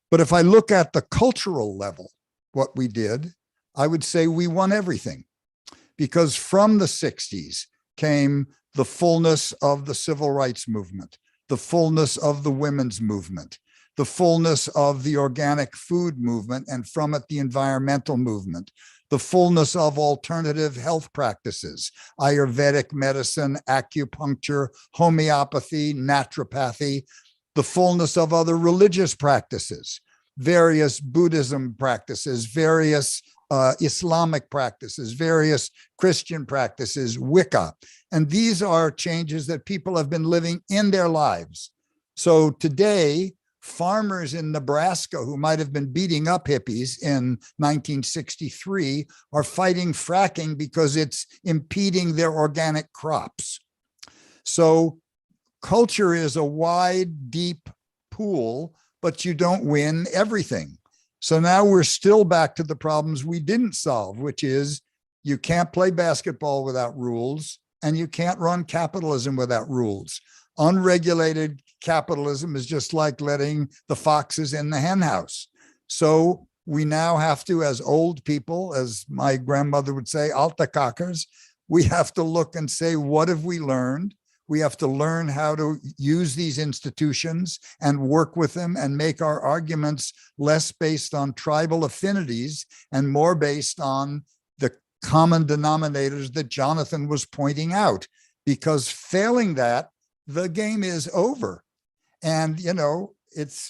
But if I look at the cultural level, what we did, I would say we won everything, because from the 60s came the fullness of the civil rights movement, the fullness of the women's movement, the fullness of the organic food movement, and from it, the environmental movement, the fullness of alternative health practices, Ayurvedic medicine, acupuncture, homeopathy, naturopathy, the fullness of other religious practices, various Buddhism practices, various Islamic practices, various Christian practices, Wicca. And these are changes that people have been living in their lives. So today, farmers in Nebraska who might have been beating up hippies in 1963 are fighting fracking because it's impeding their organic crops. So culture is a wide, deep pool, but you don't win everything. So now we're still back to the problems we didn't solve, which is you can't play basketball without rules and you can't run capitalism without rules. Unregulated capitalism is just like letting the foxes in the hen house. So we now have to, as old people, as my grandmother would say, alta cockers, we have to look and say, what have we learned? We have to learn how to use these institutions and work with them and make our arguments less based on tribal affinities and more based on the common denominators that Jonathan was pointing out, because failing that, the game is over. And,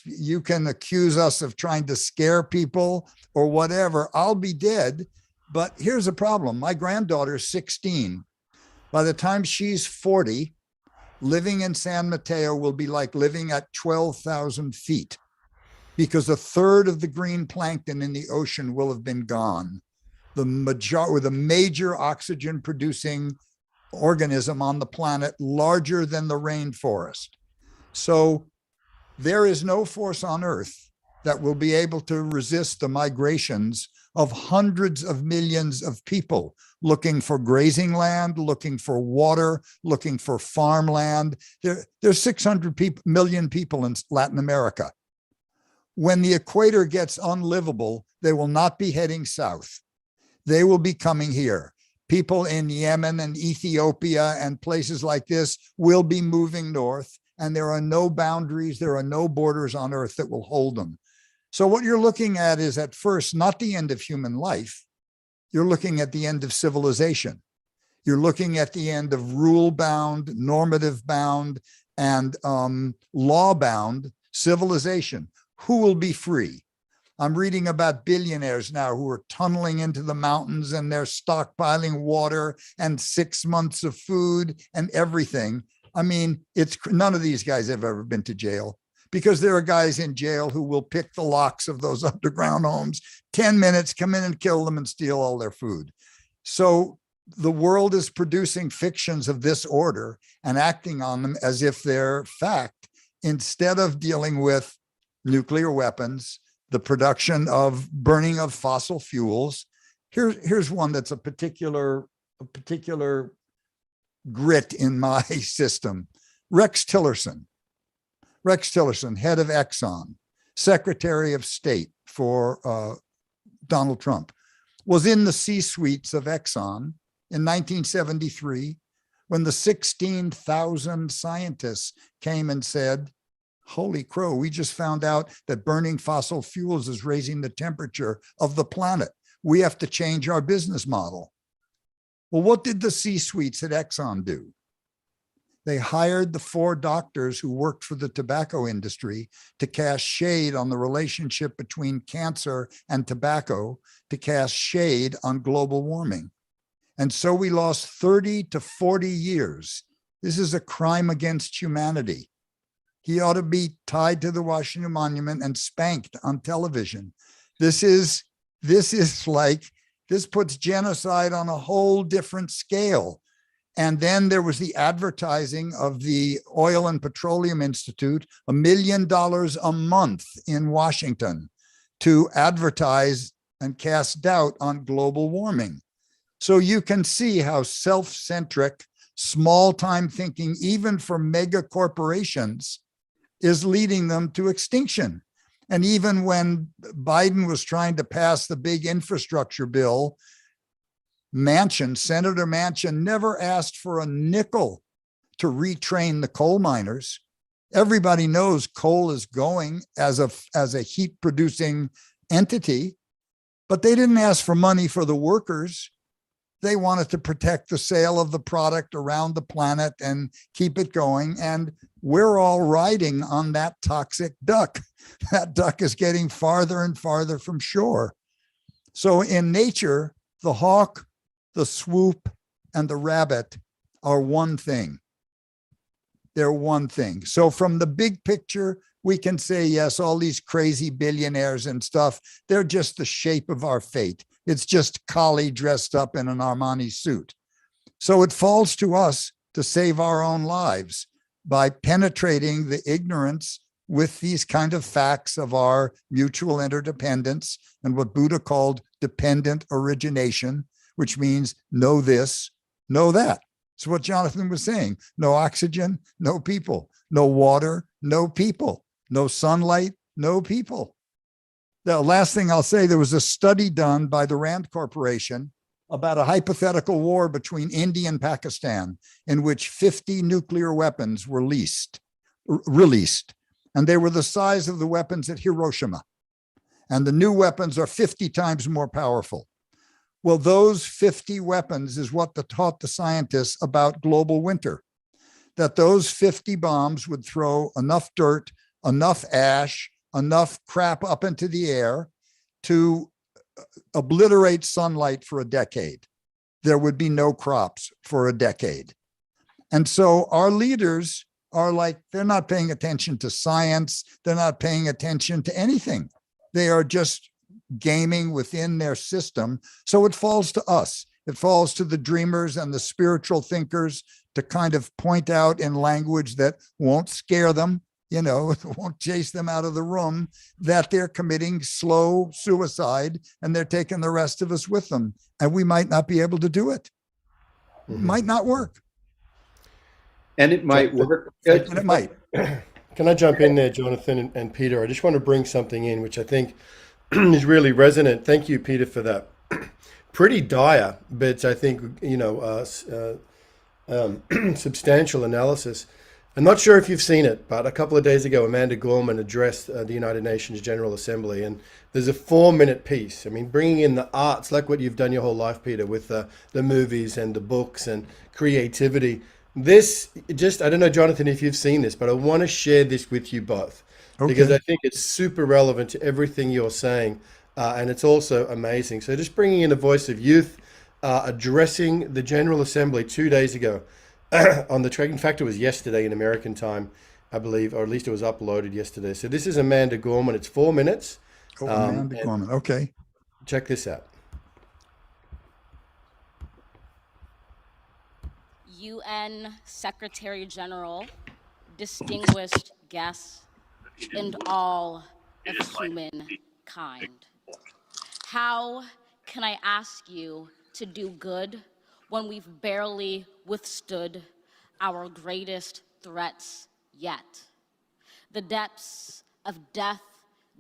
you can accuse us of trying to scare people or whatever. I'll be dead. But here's a problem. My granddaughter's 16. By the time she's 40, living in San Mateo will be like living at 12,000 feet, because a third of the green plankton in the ocean will have been gone. The major oxygen producing organism on the planet, larger than the rainforest. So there is no force on earth that will be able to resist the migrations of hundreds of millions of people looking for grazing land, looking for water, looking for farmland. There's 600 million people in Latin America. When the equator gets unlivable, they will not be heading south. They will be coming here. People in Yemen and Ethiopia and places like this will be moving north, and there are no boundaries, there are no borders on earth that will hold them. So what you're looking at is at first not the end of human life. You're looking at the end of civilization. You're looking at the end of rule-bound, normative-bound, and law-bound civilization. Who will be free? I'm reading about billionaires now who are tunneling into the mountains and they're stockpiling water and 6 months of food and everything. I mean, none of these guys have ever been to jail, because there are guys in jail who will pick the locks of those underground homes, 10 minutes, come in and kill them and steal all their food. So the world is producing fictions of this order and acting on them as if they're fact, instead of dealing with nuclear weapons, the production of burning of fossil fuels. Here's one that's a particular grit in my system. Rex Tillerson, head of Exxon, Secretary of State for Donald Trump, was in the C-suites of Exxon in 1973 when the 16,000 scientists came and said, holy crow, we just found out that burning fossil fuels is raising the temperature of the planet. We have to change our business model. Well, what did the C-suites at Exxon do? They hired the 4 doctors who worked for the tobacco industry to cast shade on the relationship between cancer and tobacco, to cast shade on global warming. And so we lost 30 to 40 years. This is a crime against humanity. He ought to be tied to the Washington Monument and spanked on television. This puts genocide on a whole different scale. And then there was the advertising of the Oil and Petroleum Institute, $1 million a month in Washington to advertise and cast doubt on global warming. So you can see how self-centric, small-time thinking, even for mega corporations, is leading them to extinction. And even when Biden was trying to pass the big infrastructure bill, Senator Manchin never asked for a nickel to retrain the coal miners. Everybody knows coal is going as a heat producing entity, but they didn't ask for money for the workers. They wanted to protect the sale of the product around the planet and keep it going. And we're all riding on that toxic duck. That duck is getting farther and farther from shore. So in nature, the hawk, the swoop, and the rabbit are one thing. They're one thing. So from the big picture, we can say, yes, all these crazy billionaires and stuff, they're just the shape of our fate. It's just Kali dressed up in an Armani suit. So it falls to us to save our own lives by penetrating the ignorance with these kind of facts of our mutual interdependence and what Buddha called dependent origination, which means know this, know that. It's what Jonathan was saying. No oxygen, no people. No water, no people. No sunlight, no people. The last thing I'll say, there was a study done by the Rand Corporation about a hypothetical war between India and Pakistan in which 50 nuclear weapons were released. And they were the size of the weapons at Hiroshima. And the new weapons are 50 times more powerful. Well, those 50 weapons is what taught the scientists about global winter, that those 50 bombs would throw enough dirt, enough ash, enough crap up into the air to obliterate sunlight for a decade. There would be no crops for a decade. And so our leaders are like, they're not paying attention to science. They're not paying attention to anything. They are just gaming within their system. So it falls to us. It falls to the dreamers and the spiritual thinkers to kind of point out in language that won't scare them, won't chase them out of the room, that they're committing slow suicide and they're taking the rest of us with them. And we might not be able to do it. It might not work. And it might work. And it might. Can I jump in there, Jonathan and Peter? I just want to bring something in which I think is really resonant. Thank you, Peter, for that. Pretty dire, but I think, substantial analysis. I'm not sure if you've seen it, but a couple of days ago, Amanda Gorman addressed the United Nations General Assembly, and there's a 4-minute piece. I mean, bringing in the arts, like what you've done your whole life, Peter, with the movies and the books and creativity. This I don't know, Jonathan, if you've seen this, but I want to share this with you both because I think it's super relevant to everything you're saying. And it's also amazing. So just bringing in a voice of youth, addressing the General Assembly 2 days ago on the track. In fact, it was yesterday in American time, I believe, or at least it was uploaded yesterday. So this is Amanda Gorman. It's 4 minutes. Amanda Gorman. Okay. Check this out. UN Secretary General, distinguished guests, and all of humankind. How can I ask you to do good when we've barely withstood our greatest threats yet? The depths of death,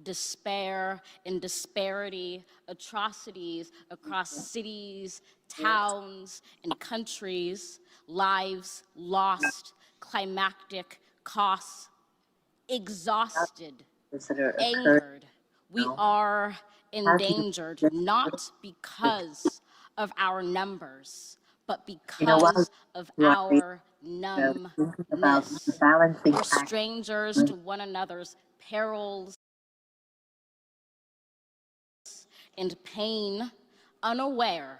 despair, and disparity, atrocities across cities, towns, and countries, lives lost, climactic costs, exhausted, angered. We are endangered, not because of our numbers, but because of our numbness. We're strangers to one another's perils and pain, unaware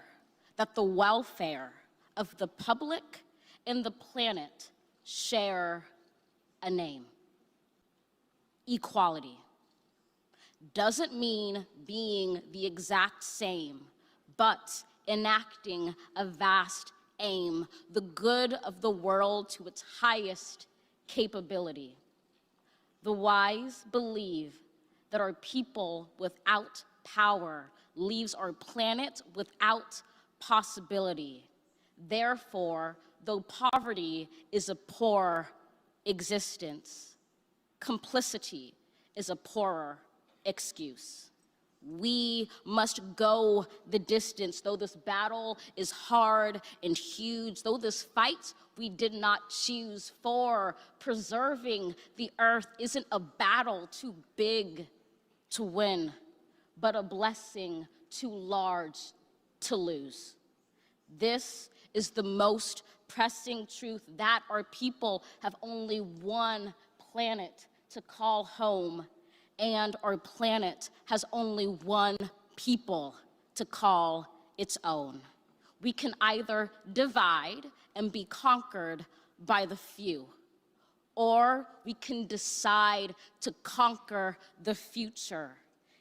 that the welfare of the public and the planet share a name. Equality doesn't mean being the exact same, but enacting a vast aim, the good of the world to its highest capability. The wise believe that our people without power leaves our planet without possibility. Therefore, though poverty is a poor existence, complicity is a poorer excuse. We must go the distance, though this battle is hard and huge, though this fight we did not choose for. Preserving the earth isn't a battle too big to win, but a blessing too large to lose. This is the most pressing truth, that our people have only one planet to call home, and our planet has only one people to call its own. We can either divide and be conquered by the few, or we can decide to conquer the future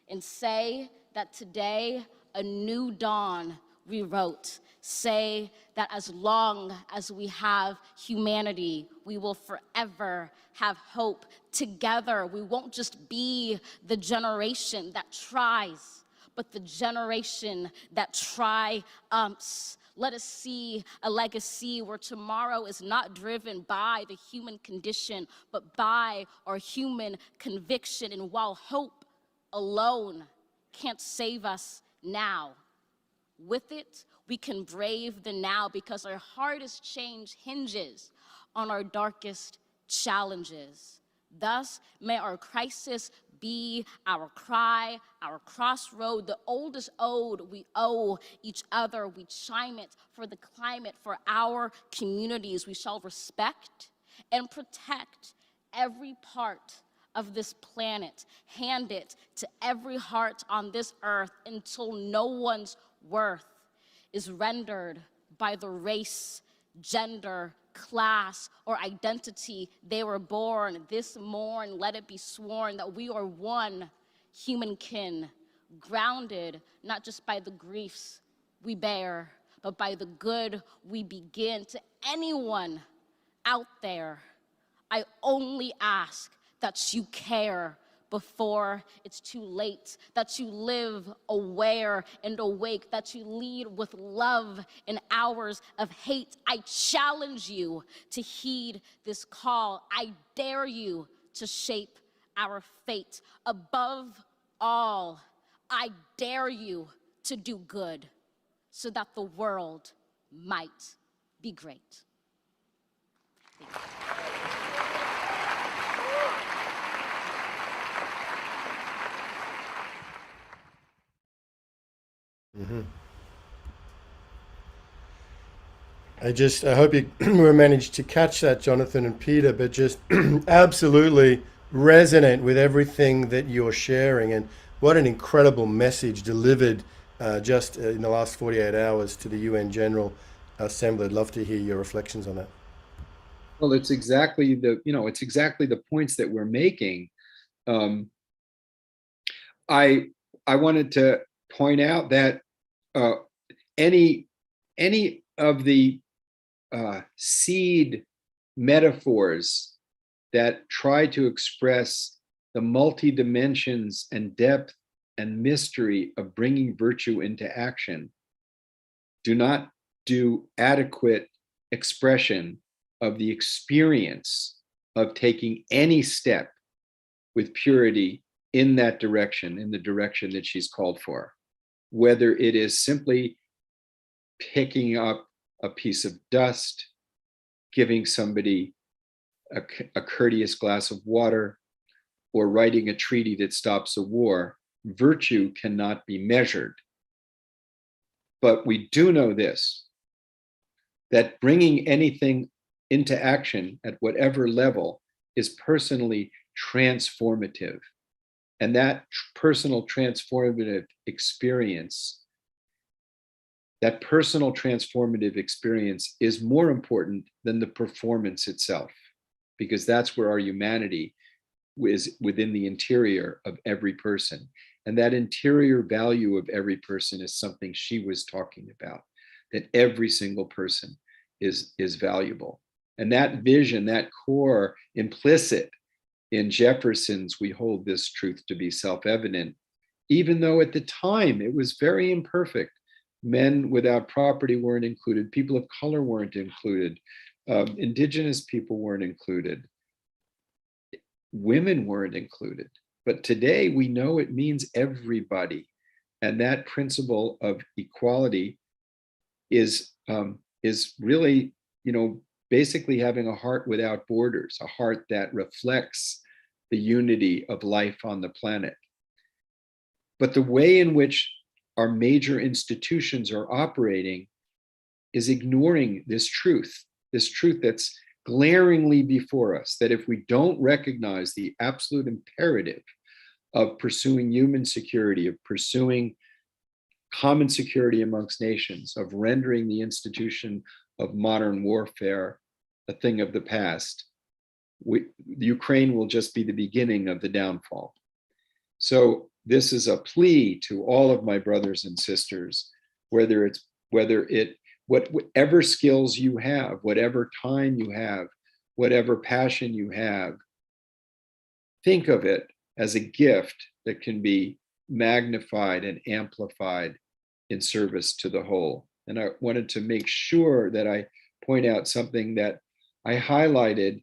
and say that today a new dawn rewrote. Say that as long as we have humanity, we will forever have hope. Together, we won't just be the generation that tries, but the generation that triumphs. Let us see a legacy where tomorrow is not driven by the human condition, but by our human conviction. And while hope alone can't save us now, with it, we can brave the now, because our hardest change hinges on our darkest challenges. Thus, may our crisis be our cry, our crossroad, the oldest ode we owe each other. We chime it for the climate, for our communities. We shall respect and protect every part of this planet, hand it to every heart on this earth until no one's worth is rendered by the race, gender, class, or identity they were born. This morn, let it be sworn that we are one human kin, grounded not just by the griefs we bear, but by the good we begin. To anyone out there, I only ask that you care before it's too late, that you live aware and awake, that you lead with love in hours of hate. I challenge you to heed this call. I dare you to shape our fate. Above all, I dare you to do good so that the world might be great. Thank you. Mm-hmm. I hope you managed to catch that, Jonathan and Peter, but just absolutely resonate with everything that you're sharing. And what an incredible message delivered just in the last 48 hours to the UN General Assembly. I'd love to hear your reflections on that. Well, it's exactly the points that we're making. I wanted to point out that any of the seed metaphors that try to express the multi-dimensions and depth and mystery of bringing virtue into action do not do adequate expression of the experience of taking any step with purity in that direction, in the direction that she's called for, whether it is simply picking up a piece of dust, giving somebody a courteous glass of water, or writing a treaty that stops a war. Virtue cannot be measured. But we do know this, that bringing anything into action at whatever level is personally transformative. And that personal transformative experience, is more important than the performance itself, because that's where our humanity is, within the interior of every person. And that interior value of every person is something she was talking about, that every single person is valuable. And that vision, that core implicit in Jefferson's "we hold this truth to be self-evident," even though at the time it was very imperfect. Men without property weren't included, people of color weren't included, indigenous people weren't included, women weren't included. But today we know it means everybody. And that principle of equality is really, basically having a heart without borders, a heart that reflects the unity of life on the planet. But the way in which our major institutions are operating is ignoring this truth that's glaringly before us, that if we don't recognize the absolute imperative of pursuing human security, of pursuing common security amongst nations, of rendering the institution of modern warfare a thing of the past, Ukraine will just be the beginning of the downfall. So this is a plea to all of my brothers and sisters, whatever skills you have, whatever time you have, whatever passion you have, think of it as a gift that can be magnified and amplified in service to the whole. And I wanted to make sure that I point out something that I highlighted,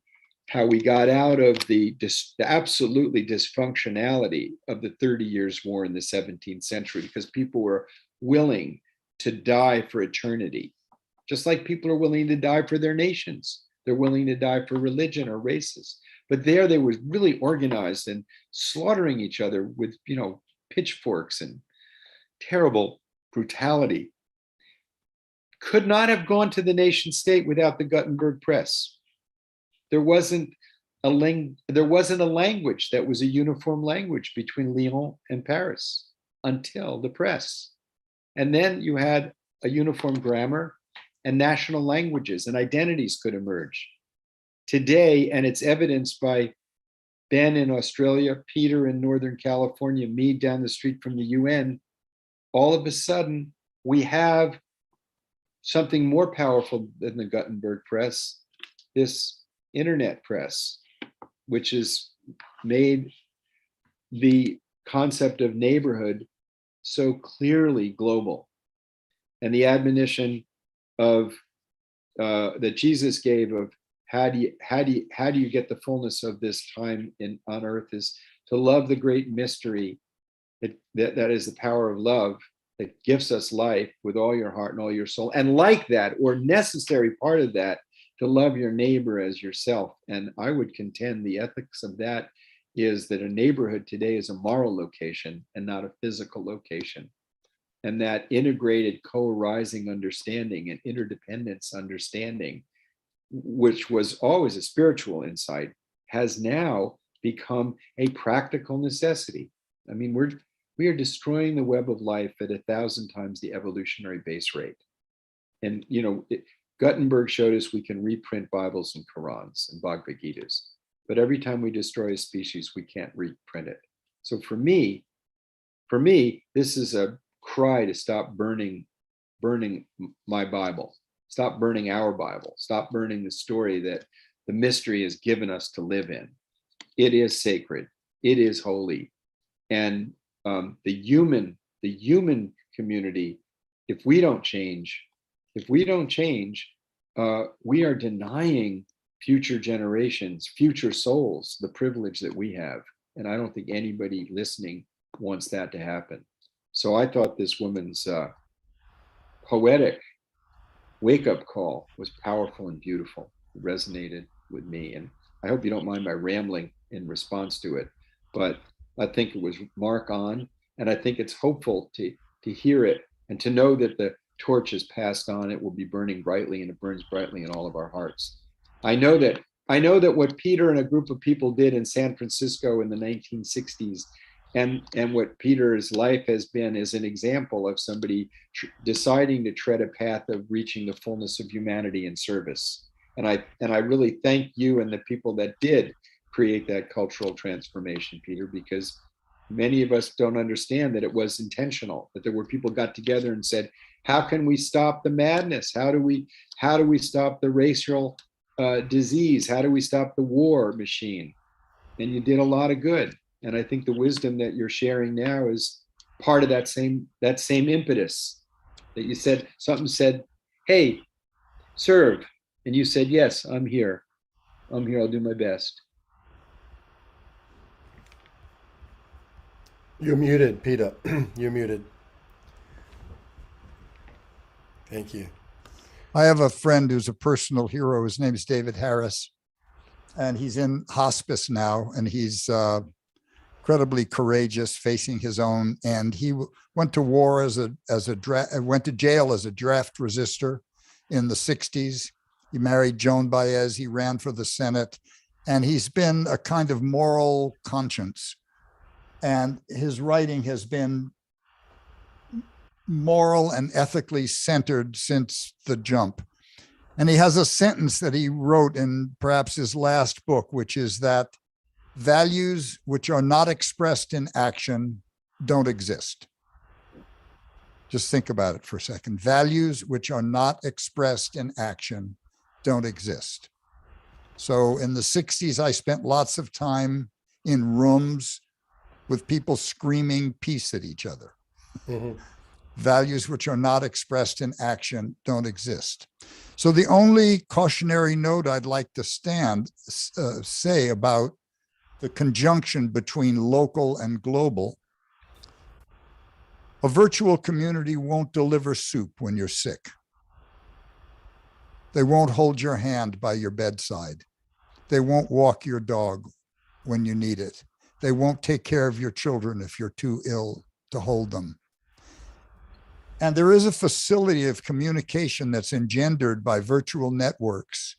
how we got out of the absolutely dysfunctionality of the 30 Years' War in the 17th century, because people were willing to die for eternity, just like people are willing to die for their nations. They're willing to die for religion or races. But there they were really organized and slaughtering each other with, pitchforks and terrible brutality. Could not have gone to the nation state without the Gutenberg press. There wasn't a language that was a uniform language between Lyon and Paris until the press. And then you had a uniform grammar, and national languages and identities could emerge. Today, and it's evidenced by Ben in Australia, Peter in Northern California, me down the street from the UN, all of a sudden we have something more powerful than the Gutenberg press, this internet press, which has made the concept of neighborhood so clearly global. And the admonition of that Jesus gave of how do you get the fullness of this time on earth is to love the great mystery that is the power of love that gives us life with all your heart and all your soul. And like that, or necessary part of that, to love your neighbor as yourself. And I would contend the ethics of that is that a neighborhood today is a moral location and not a physical location. And that integrated co-arising understanding and interdependence understanding, which was always a spiritual insight, has now become a practical necessity. I mean, we are destroying the web of life at 1,000 times the evolutionary base rate. And, Gutenberg showed us we can reprint Bibles and Qurans and Bhagavad Gitas, but every time we destroy a species, we can't reprint it. So for me, this is a cry to stop burning my Bible, stop burning our Bible, stop burning the story that the mystery has given us to live in. It is sacred, it is holy, and the human community, if we don't change, we are denying future generations, future souls, the privilege that we have. And I don't think anybody listening wants that to happen. So I thought this woman's poetic wake-up call was powerful and beautiful. It resonated with me. And I hope you don't mind my rambling in response to it. But I think it was mark on, and I think it's hopeful to hear it and to know that the torch is passed on. It will be burning brightly, and it burns brightly in all of our hearts. I know that what Peter and a group of people did in San Francisco in the 1960s, and what Peter's life has been, is an example of somebody deciding to tread a path of reaching the fullness of humanity and service. And I really thank you and the people that did create that cultural transformation, Peter, because many of us don't understand that it was intentional, that there were people got together and said, how can we stop the madness? How do we stop the racial disease? How do we stop the war machine? And you did a lot of good. And I think the wisdom that you're sharing now is part of that same impetus that you said. Something said, hey, serve. And you said, yes, I'm here. I'll do my best. You're muted, Peter. You're muted. Thank you. I have a friend who's a personal hero. His name is David Harris, and he's in hospice now, and he's incredibly courageous, facing his own end. He went to war went to jail as a draft resistor in the 60s. He married Joan Baez. He ran for the Senate, and he's been a kind of moral conscience. And his writing has been moral and ethically centered since the jump. And he has a sentence that he wrote in perhaps his last book, which is that values which are not expressed in action don't exist. Just think about it for a second. Values which are not expressed in action don't exist. So in the 60s, I spent lots of time in rooms with people screaming peace at each other. Mm-hmm. Values which are not expressed in action don't exist. So the only cautionary note I'd like to say about the conjunction between local and global: a virtual community won't deliver soup when you're sick. They won't hold your hand by your bedside. They won't walk your dog when you need it. They won't take care of your children if you're too ill to hold them. And there is a facility of communication that's engendered by virtual networks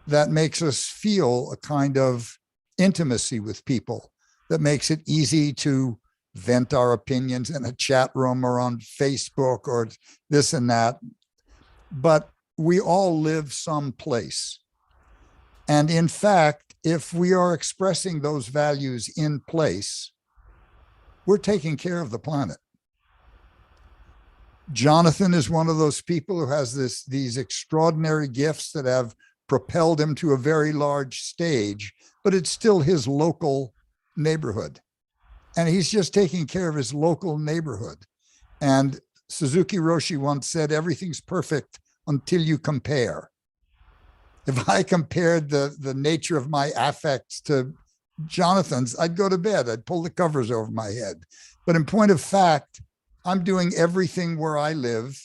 that makes us feel a kind of intimacy with people, that makes it easy to vent our opinions in a chat room or on Facebook or this and that. But we all live someplace. And in fact, if we are expressing those values in place, we're taking care of the planet. Jonathan is one of those people who has these extraordinary gifts that have propelled him to a very large stage, but it's still his local neighborhood. And he's just taking care of his local neighborhood. And Suzuki Roshi once said, everything's perfect until you compare. If I compared the nature of my affects to Jonathan's, I'd go to bed. I'd pull the covers over my head. But in point of fact, I'm doing everything where I live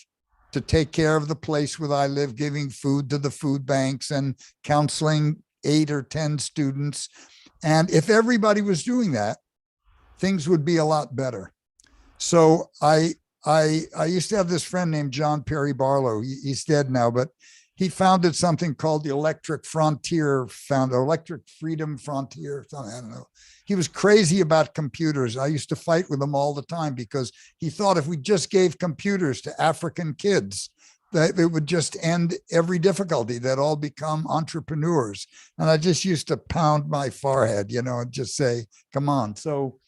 to take care of the place where I live, giving food to the food banks and counseling 8 or 10 students. And if everybody was doing that, things would be a lot better. So I used to have this friend named John Perry Barlow. He's dead now, but he founded something called the Electric Freedom Frontier. I don't know. He was crazy about computers. I used to fight with him all the time because he thought if we just gave computers to African kids, that it would just end every difficulty. They'd all become entrepreneurs. And I just used to pound my forehead, and just say, come on. So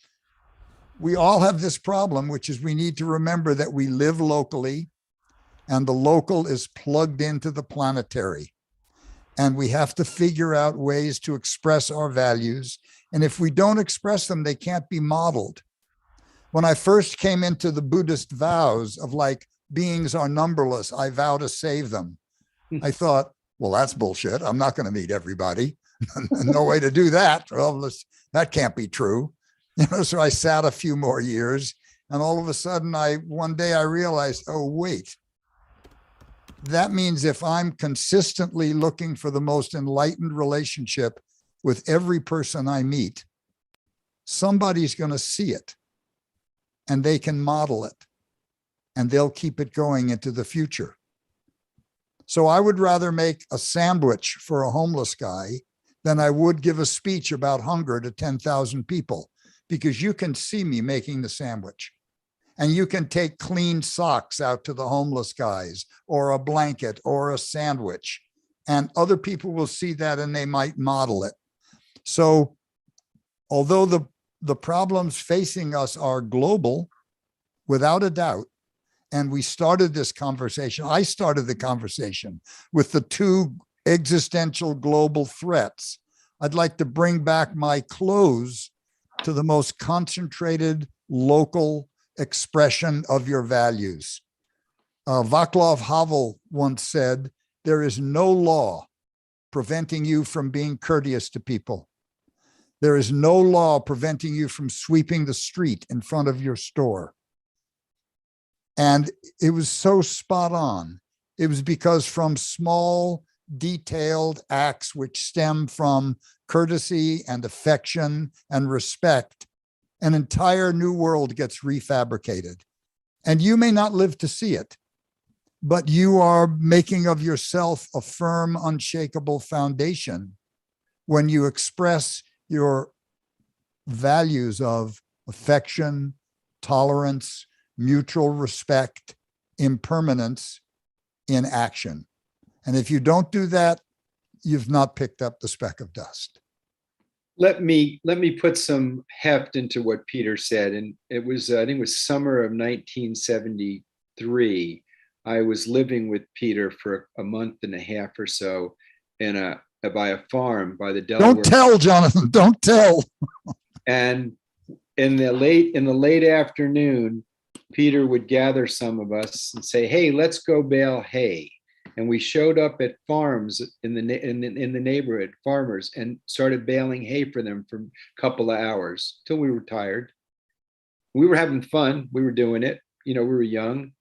we all have this problem, which is we need to remember that we live locally and the local is plugged into the planetary. And we have to figure out ways to express our values. And if we don't express them, they can't be modeled. When I first came into the Buddhist vows of like, beings are numberless, I vow to save them, I thought, well, that's bullshit. I'm not going to meet everybody. No way to do that. Well, that can't be true. So I sat a few more years, and all of a sudden one day I realized, oh, wait, that means if I'm consistently looking for the most enlightened relationship with every person I meet, somebody's going to see it and they can model it and they'll keep it going into the future. So I would rather make a sandwich for a homeless guy than I would give a speech about hunger to 10,000 people, because you can see me making the sandwich. And you can take clean socks out to the homeless guys, or a blanket, or a sandwich. And other people will see that and they might model it. So although the problems facing us are global, without a doubt, and we started this conversation, I started the conversation with the 2 existential global threats. I'd like to bring back my close to the most concentrated local expression of your values. Václav Havel once said, there is no law preventing you from being courteous to people. There is no law preventing you from sweeping the street in front of your store. And it was so spot on. It was because from small, detailed acts which stem from courtesy and affection and respect, an entire new world gets refabricated. And you may not live to see it, but you are making of yourself a firm, unshakable foundation when you express your values of affection, tolerance, mutual respect, impermanence in action. And if you don't do that, you've not picked up the speck of dust. Let me put some heft into what Peter said. And it was, I think it was summer of 1973. I was living with Peter for a month and a half or so by a farm by the Delaware. Don't tell, Jonathan, don't tell. And in the late afternoon, Peter would gather some of us and say, hey, let's go bale hay. And we showed up at farms in the neighborhood, farmers, and started baling hay for them for a couple of hours till we were tired. We were having fun. We were doing it. We were young.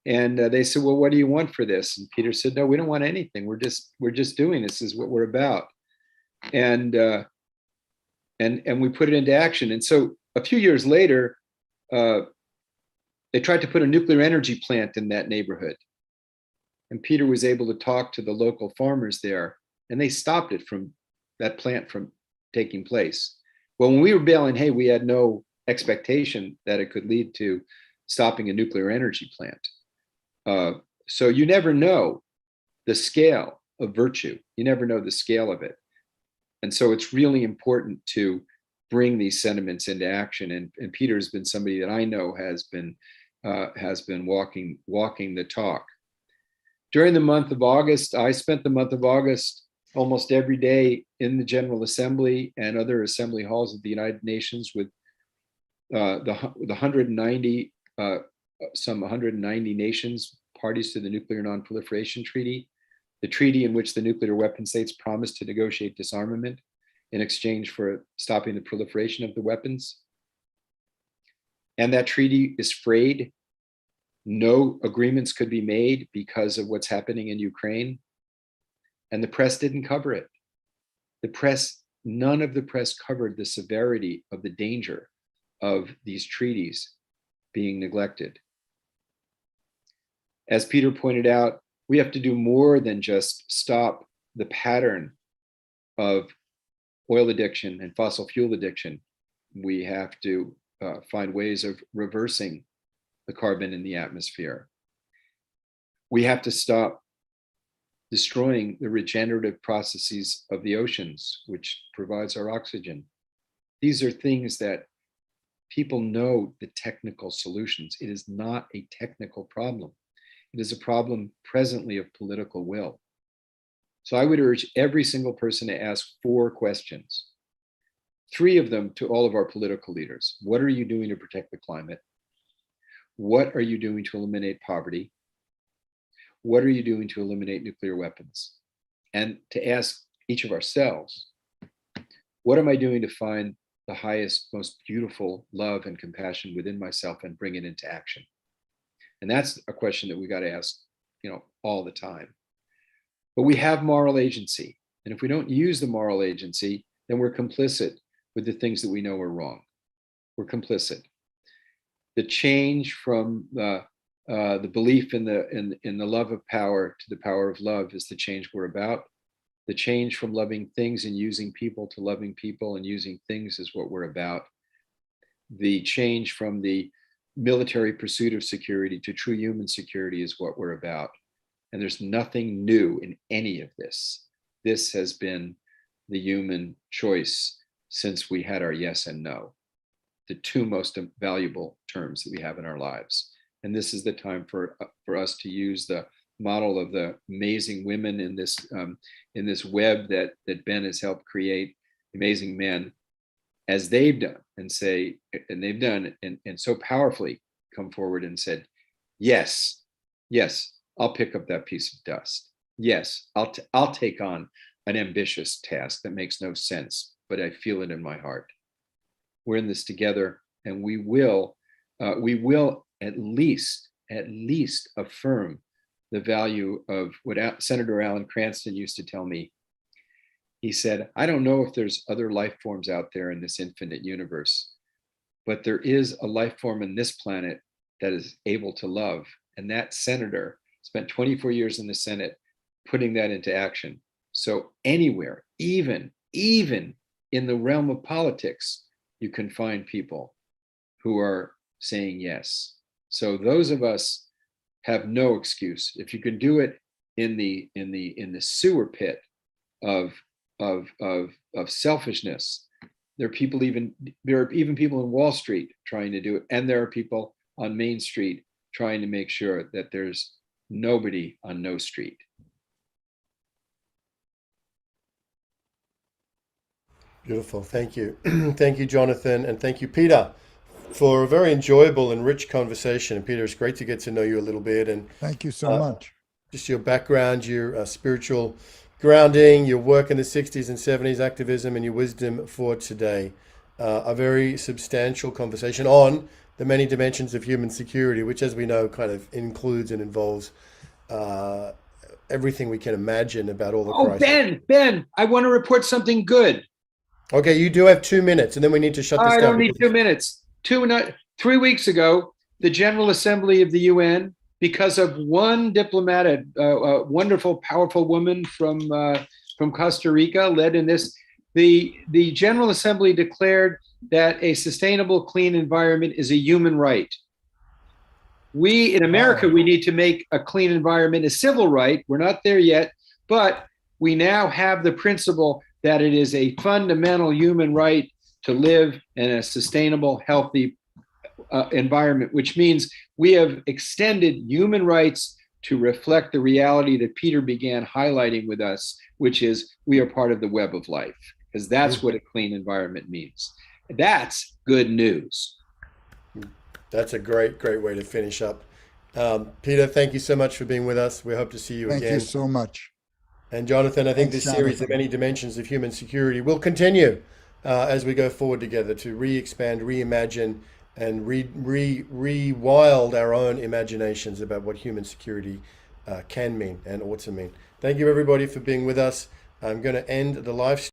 And they said, well, what do you want for this? And Peter said, no, we don't want anything. We're just doing this. Is what we're about. And we put it into action. And so a few years later, they tried to put a nuclear energy plant in that neighborhood. And Peter was able to talk to the local farmers there, and they stopped that plant from taking place. Well, when we were baling hay, we had no expectation that it could lead to stopping a nuclear energy plant. So you never know the scale of virtue. You never know the scale of it. And so it's really important to bring these sentiments into action. And Peter has been somebody that I know has been has been walking the talk. During the month of August, I spent the month of August almost every day in the General Assembly and other assembly halls of the United Nations with the 190, some 190 nations parties to the Nuclear Non-Proliferation Treaty, the treaty in which the nuclear weapon states promised to negotiate disarmament in exchange for stopping the proliferation of the weapons. And that treaty is frayed. No agreements could be made because of what's happening in Ukraine. And the press didn't cover it. None of the press covered the severity of the danger of these treaties being neglected. As Peter pointed out, we have to do more than just stop the pattern of oil addiction and fossil fuel addiction. We have to find ways of reversing the carbon in the atmosphere. We have to stop destroying the regenerative processes of the oceans, which provides our oxygen. These are things that people know the technical solutions. It is not a technical problem. It is a problem presently of political will. So I would urge every single person to ask 4 questions. 3 of them to all of our political leaders. What are you doing to protect the climate? What are you doing to eliminate poverty? What are you doing to eliminate nuclear weapons? And to ask each of ourselves, what am I doing to find the highest, most beautiful love and compassion within myself and bring it into action? And that's a question that we got to ask, all the time. But we have moral agency. And if we don't use the moral agency, then we're complicit with the things that we know are wrong. We're complicit. The change from the belief in the love of power to the power of love is the change we're about. The change from loving things and using people to loving people and using things is what we're about. The change from the military pursuit of security to true human security is what we're about. And there's nothing new in any of this. This has been the human choice since we had our yes and no, the 2 most valuable terms that we have in our lives. And this is the time for us to use the model of the amazing women in this web that Ben has helped create, amazing men, as they've done and so powerfully come forward and said, yes, I'll pick up that piece of dust. Yes, I'll take on an ambitious task that makes no sense, but I feel it in my heart. We're in this together, and we will at least affirm the value of what Senator Alan Cranston used to tell me. He said, I don't know if there's other life forms out there in this infinite universe, but there is a life form in this planet that is able to love. And that senator spent 24 years in the Senate putting that into action. So anywhere, even in the realm of politics, you can find people who are saying yes. So those of us have no excuse. If you can do it in the sewer pit of selfishness, there are even people in Wall Street trying to do it, and there are people on Main Street trying to make sure that there's nobody on no street. Beautiful. Thank you. Thank you, Jonathan. And thank you, Peter, for a very enjoyable and rich conversation. And Peter, it's great to get to know you a little bit. And Thank you so much. Just your background, your spiritual grounding, your work in the 60s and 70s, activism, and your wisdom for today. A very substantial conversation on the many dimensions of human security, which, as we know, kind of includes and involves everything we can imagine about all the crises. Ben, I want to report something good. Okay, you do have 2 minutes, and then we need to shut this down. I don't need 2 minutes. 3 weeks ago, the General Assembly of the UN, because of one diplomat, a wonderful, powerful woman from Costa Rica, led in this, the General Assembly declared that a sustainable, clean environment is a human right. We, in America, we need to make a clean environment a civil right. We're not there yet, but we now have the principle that it is a fundamental human right to live in a sustainable, healthy environment, which means we have extended human rights to reflect the reality that Peter began highlighting with us, which is we are part of the web of life, because that's what a clean environment means. That's good news. That's a great way to finish up. Peter, thank you so much for being with us. We hope to see you Thank again. you so much. And Jonathan, I think Thanks, this series, The Jonathan. Many Dimensions of Human Security, will continue as we go forward together to re-expand, reimagine, and rewild our own imaginations about what human security can mean and ought to mean. Thank you, everybody, for being with us. I'm going to end the live stream.